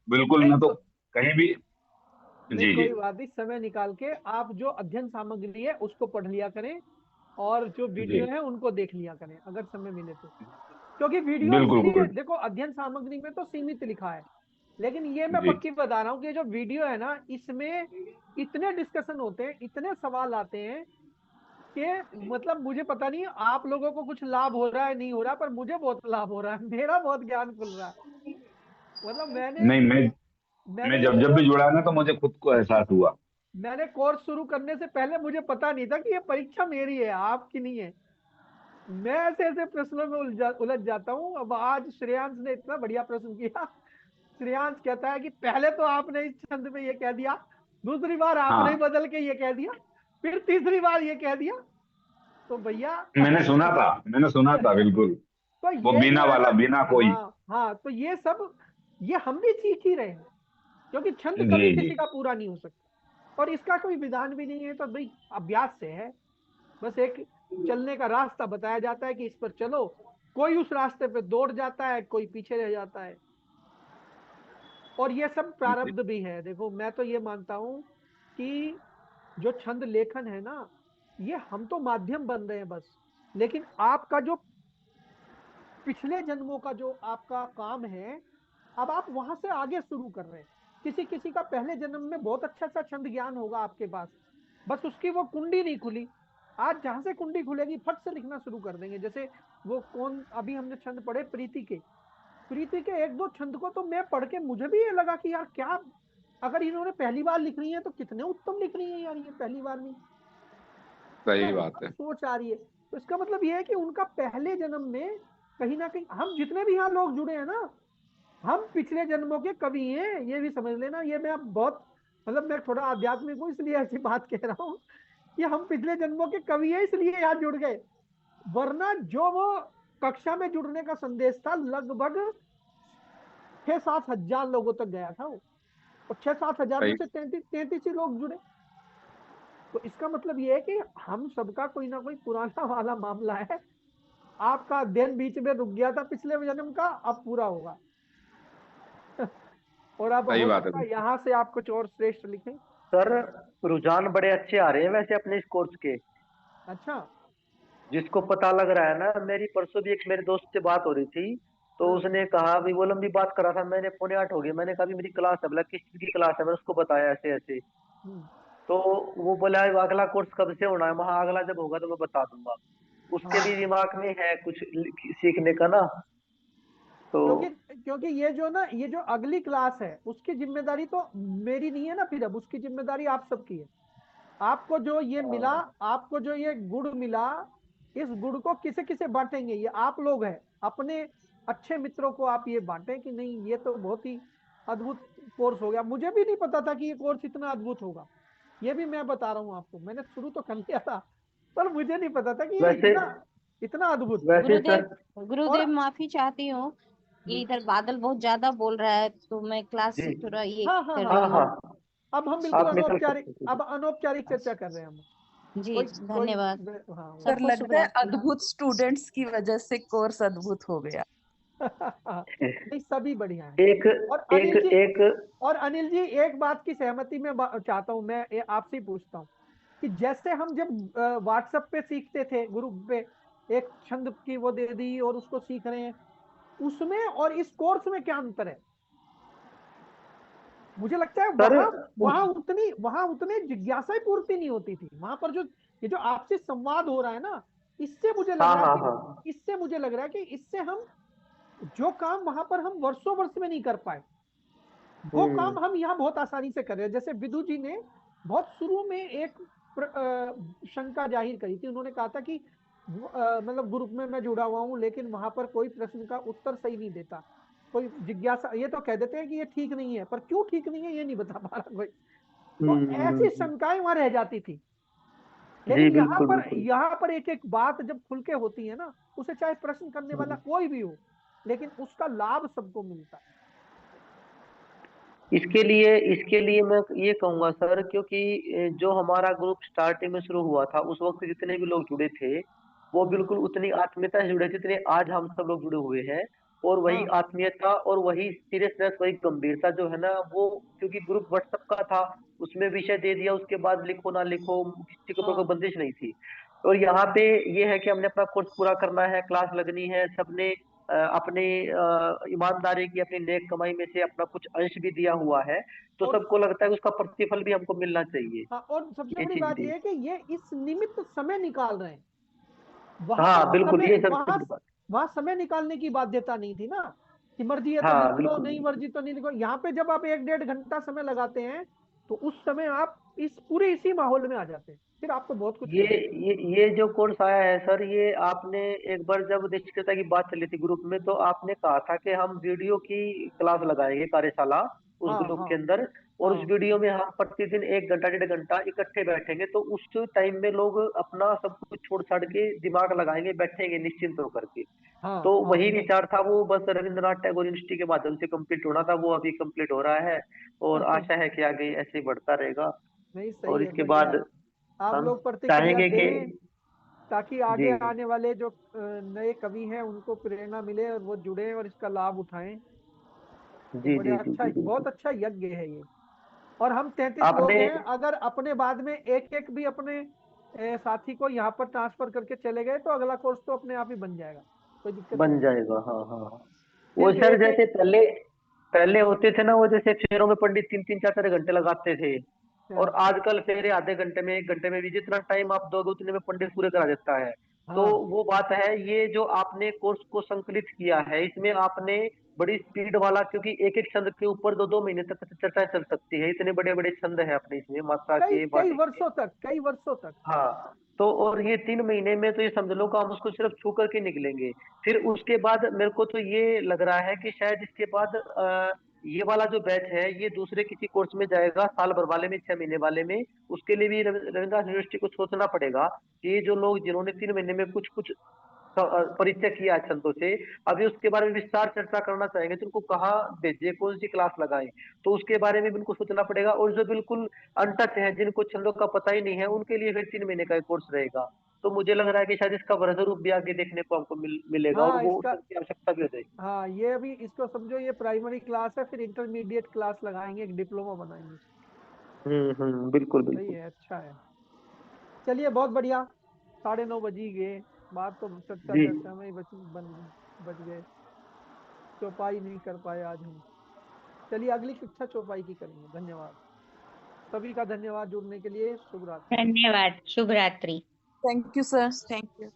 बिल्कुल मैं तो कहीं भी। नहीं, कोई बात नहीं, समय निकाल के आप जो अध्ययन सामग्री है उसको पढ़ लिया करें और जो वीडियो है उनको देख लिया करें अगर समय मिले तो। क्योंकि वीडियो इसलिए देखो, अध्ययन सामग्री में तो सीमित लिखा है, लेकिन ये मैं पक्की बता रहा हूँ कि जो वीडियो है ना, इसमें इतने डिस्कशन होते हैं, इतने सवाल आते हैं कि मतलब मुझे पता नहीं आप लोगों को कुछ लाभ हो रहा है नहीं हो रहा, पर मुझे बहुत लाभ हो रहा है, मेरा बहुत ज्ञान खुल रहा है। मतलब मैं जब भी जुड़ा ना तो मुझे खुद को एहसास हुआ। मैंने कोर्स शुरू करने से पहले मुझे पता नहीं था कि ये परीक्षा मेरी है, आपकी नहीं है। मैं ऐसे ऐसे प्रश्नों में उलझ जाता हूँ। अब आज श्रेयांश ने इतना बढ़िया प्रश्न किया। श्रेयांश कहता है कि पहले तो आपने इस छंद में ये कह दिया, दूसरी बार आपने बदल के ये कह दिया, फिर तीसरी बार ये कह दिया। तो भैया मैंने सुना था बिल्कुल। तो वो बिना वाला, बिना कोई। हाँ, तो ये सब ये हम भी सीख ही रहे हैं, क्योंकि छंद कभी किसी का पूरा नहीं हो सकता और इसका कोई विधान भी नहीं है। तो भाई अभ्यास से है, बस एक चलने का रास्ता बताया जाता है कि इस पर चलो, कोई उस रास्ते पे दौड़ जाता है, कोई पीछे रह जाता है। और ये सब प्रारब्ध भी है। देखो, मैं तो ये मानता हूं कि जो छंद लेखन है ना, ये हम तो माध्यम बन रहे हैं बस, लेकिन आपका जो पिछले जन्मों का जो आपका काम है, अब आप वहां से आगे शुरू कर रहे हैं। किसी किसी का पहले जन्म में बहुत अच्छा सा छंद ज्ञान होगा आपके पास, बस उसकी वो कुंडी नहीं खुली। आज जहां से कुंडी खुलेगी फट से लिखना शुरू कर देंगे। जैसे वो कौन, अभी हमने छंद पढ़े प्रीति के 1-2 छंद को तो मैं पढ़ के मुझे भी ये लगा कि यार क्या, अगर इन्होंने पहली बार लिख रही है तो कितने उत्तम लिख रही है यार, ये पहली बार में। सही बात है। सोच आ रही है। तो इसका मतलब ये है कि उनका पहले जन्म में कहीं ना कहीं, हम जितने भी यहाँ लोग जुड़े हैं ना, हम पिछले जन्मों के कवि हैं, ये भी समझ लेना। ये मैं बहुत, मतलब मैं थोड़ा आध्यात्मिक हूँ इसलिए ऐसी बात कह रहा हूँ कि हम पिछले जन्मों के कवि हैं इसलिए यहाँ जुड़ गए, वरना जो वो कक्षा में जुड़ने का संदेश था लगभग 6-7 हजार लोगों तक गया था वो, और 6-7 हजार में से 33 ही लोग जुड़े। तो इसका मतलब ये है कि हम सबका कोई ना कोई पुराना वाला मामला है। आपका अध्ययन बीच में रुक गया था पिछले जन्म का, अब पूरा होगा। और अब सही हो बात सकता है। है यहाँ से आप कुछ और श्रेष्ठ लिखें। सर रुझान बड़े अच्छे आ रहे हैं वैसे अपने इस कोर्स के। अच्छा। जिसको पता लग रहा है ना, मेरी परसों भी एक मेरे दोस्त से बात हो रही थी, तो उसने कहा भी वो लंबी बात करा था, मैंने 7:45 हो गए, मैंने कहा भी मेरी क्लास है, बोला किस चीज की क्लास है, मैंने उसको बताया ऐसे ऐसे, तो वो बोला अगला कोर्स कब से होना है, वहां अगला जब होगा तो मैं बता दूंगा। उसके भी दिमाग में है कुछ सीखने का ना, तो क्योंकि ये जो अगली क्लास है उसकी जिम्मेदारी तो मेरी नहीं है ना, फिर अब उसकी जिम्मेदारी आप सबकी है। आपको जो ये मिला, आपको जो ये गुड़ मिला, इस गुड़ को किसे किसे बांटेंगे, ये आप लोग हैं। अपने अच्छे मित्रों को आप ये बांटें कि नहीं ये तो बहुत ही अद्भुत कोर्स हो गया। मुझे भी नहीं पता था कि ये कोर्स इतना अद्भुत होगा, ये भी मैं बता रहा हूँ आपको। मैंने शुरू तो कर लिया था, पर मुझे नहीं पता था कि ये वैसे इतना अद्भुत। गुरुदेव माफी चाहती हूँ, ये इधर बादल बहुत ज्यादा बोल रहा है, तो मैं क्लास से थोड़ा ये हाँ कर रही हूँ। अब हम बिल्कुल अनौपचारिक चर्चा कर रहे हैं हम। जी धन्यवाद। हाँ, सर लगता है अद्भुत स्टूडेंट्स की वजह से कोर्स अद्भुत हो गया। नहीं सभी बढ़िया है। और अनिल जी एक बात की सहमति में चाहता हूँ, मैं आपसे ही पूछता हूँ कि जैसे हम जब व्हाट्सएप पे सीखते थे, ग्रुप पे एक छंद की वो दे दी और उसको सीख रहे हैं, उसमें और इस कोर्स में क्या अंतर है? मुझे लगता है वहां उतनी जिज्ञासा पूर्ति नहीं होती थी। वहां पर जो ये जो आपसे संवाद हो रहा है ना, इससे मुझे लग रहा है कि इससे हम जो काम वहां पर हम वर्षों वर्ष में नहीं कर पाए, वो काम हम यहाँ बहुत आसानी से कर रहे हैं। जैसे विदु जी ने बहुत शुरू में एक शंका जाहिर करी थी, उन्होंने कहा था कि मतलब ग्रुप में मैं जुड़ा हुआ हूँ लेकिन वहां पर कोई प्रश्न का उत्तर सही नहीं देता, कोई जिज्ञासा, ये तो कह देते हैं कि ये ठीक नहीं है, पर क्यों ठीक नहीं है ये नहीं बता पा रहा कोई। तो ऐसी शंकाएं वहां रह जाती थी। लेकिन यहाँ पर एक एक बात जब खुल के होती है ना, उसे चाहे प्रश्न करने वाला कोई भी हो, लेकिन उसका लाभ सबको मिलता है। इसके लिए मैं ये कहूंगा सर, क्योंकि जो हमारा ग्रुप स्टार्टिंग में शुरू हुआ था उस वक्त जितने भी लोग जुड़े थे वो बिल्कुल उतनी आत्मीयता से जुड़े थे जितने आज हम सब लोग जुड़े हुए हैं। और वही आत्मीयता और वही सीरियसनेस, वही गंभीरता जो है ना, वो क्योंकि ग्रुप व्हाट्सएप का था, उसमें विषय दे दिया, उसके बाद लिखो ना लिखो, किसी के ऊपर कोई बंदिश नहीं थी। और यहाँ पे ये है कि हमने अपना कोर्स पूरा करना है, क्लास लगनी है, सबने अपने ईमानदारी की, अपनी नेक कमाई में से अपना कुछ अंश भी दिया हुआ है, तो सबको लगता है कि उसका प्रतिफल भी हमको मिलना चाहिए। और सबसे बड़ी बात ये है कि ये इस निमित्त समय निकाल रहे हैं। हाँ बिल्कुल, ये वहां समय निकालने की बाध्यता नहीं थी ना, कि मर्जी है तो लिख लो, नहीं मर्जी तो नहीं लिखो। यहाँ पे जब आप 1-1.5 घंटा समय लगाते हैं तो उस समय आप इसी माहौल में आ जाते हैं, फिर आपको बहुत कुछ ये जो कोर्स आया है सर, ये आपने एक बार जब निश्चितता की बात चली थी ग्रुप में, तो आपने कहा था कि हम वीडियो की क्लास लगाएंगे, कार्यशाला उस ग्रुप के अंदर, और उस वीडियो में हम प्रतिदिन 1 घंटा 1.5 घंटा इकट्ठे बैठेंगे, तो उस टाइम में लोग अपना सब कुछ छोड़ छाड़ के दिमाग लगाएंगे, बैठेंगे निश्चिंत होकर के। तो वही विचार था, वो बस रविंद्रनाथ टैगोर यूनिवर्सिटी के माध्यम से कंप्लीट होना था, वो अभी कंप्लीट हो रहा है, और आशा है कि आगे ऐसे ही बढ़ता रहेगा। और इसके बाद आप लोग प्रतिक्रिया दें ताकि आगे आने वाले जो नए कवि हैं उनको प्रेरणा मिले और वो जुड़े और इसका लाभ उठाएं। बहुत अच्छा यज्ञ है ये। और हम 33 लोग हैं, अगर अपने बाद में एक भी अपने साथी को यहाँ पर ट्रांसफर करके चले गए तो अगला कोर्स तो अपने आप ही बन जाएगा, कोई दिक्कत बन जाएगा। हाँ वो सर जैसे पहले होते थे ना, वो जैसे फेरों में पंडित 3-3 4-4 घंटे लगाते थे, और आजकल फेरे आधे घंटे में 1 घंटे में भी जितना टाइम आप दोगे उतने में पंडित पूरे करा देता है। तो वो बात है, ये जो आपने कोर्स को संकलित किया है, इसमें आपने बड़ी स्पीड वाला, क्योंकि एक एक छंद के ऊपर 2-2 महीने तक चर्चा चल सकती है, इतने बड़े बड़े छंद है अपने इसमें, मात्रा के कई वर्षों तक। हाँ, तो और ये 3 महीने में तो ये समझ लो हम उसको सिर्फ छू करके निकलेंगे। फिर उसके बाद मेरे को तो ये लग रहा है कि शायद इसके बाद ये वाला जो बैच है ये दूसरे किसी कोर्स में जाएगा, साल भर वाले में, 6 महीने वाले में, उसके लिए भी रविंद्रनाथ यूनिवर्सिटी को सोचना पड़ेगा कि ये जो लोग जिन्होंने 3 महीने में कुछ कुछ परिचय किया है छंदों से, अभी उसके बारे में विस्तार चर्चा करना चाहेंगे तो उनको कहाँ भेजे, कौन सी क्लास लगाएं, तो उसके बारे में भी उनको सोचना पड़ेगा। और जो बिल्कुल अनटच है, जिनको छंदों का पता ही नहीं है, उनके लिए फिर 3 महीने का एक कोर्स रहेगा। तो मुझे लग रहा है कि शायद इसका वर्ग रूप भी आगे देखने को हमको मिलेगा, और हाँ वो इसका उसकी आवश्यकता भी हो जाएगी। हाँ ये अभी इसको समझो, ये प्राइमरी क्लास है, फिर इंटरमीडिएट क्लास लगाएंगे, एक डिप्लोमा बनाएंगे। बिल्कुल सही बिल्कुल। है, अच्छा है। चलिए बहुत बढ़िया, 9:30 बज ही गए, बात तो चर्चा जी चर्चा में ही बच गए, चौपाई नहीं कर पाए आज हम। चलिए अगली शिक्षा चौपाई की करेंगे। धन्यवाद सभी का, धन्यवाद जुड़ने के लिए। शुभ रात्रि। धन्यवाद, शुभ रात्रि। Thank you sir, thank you.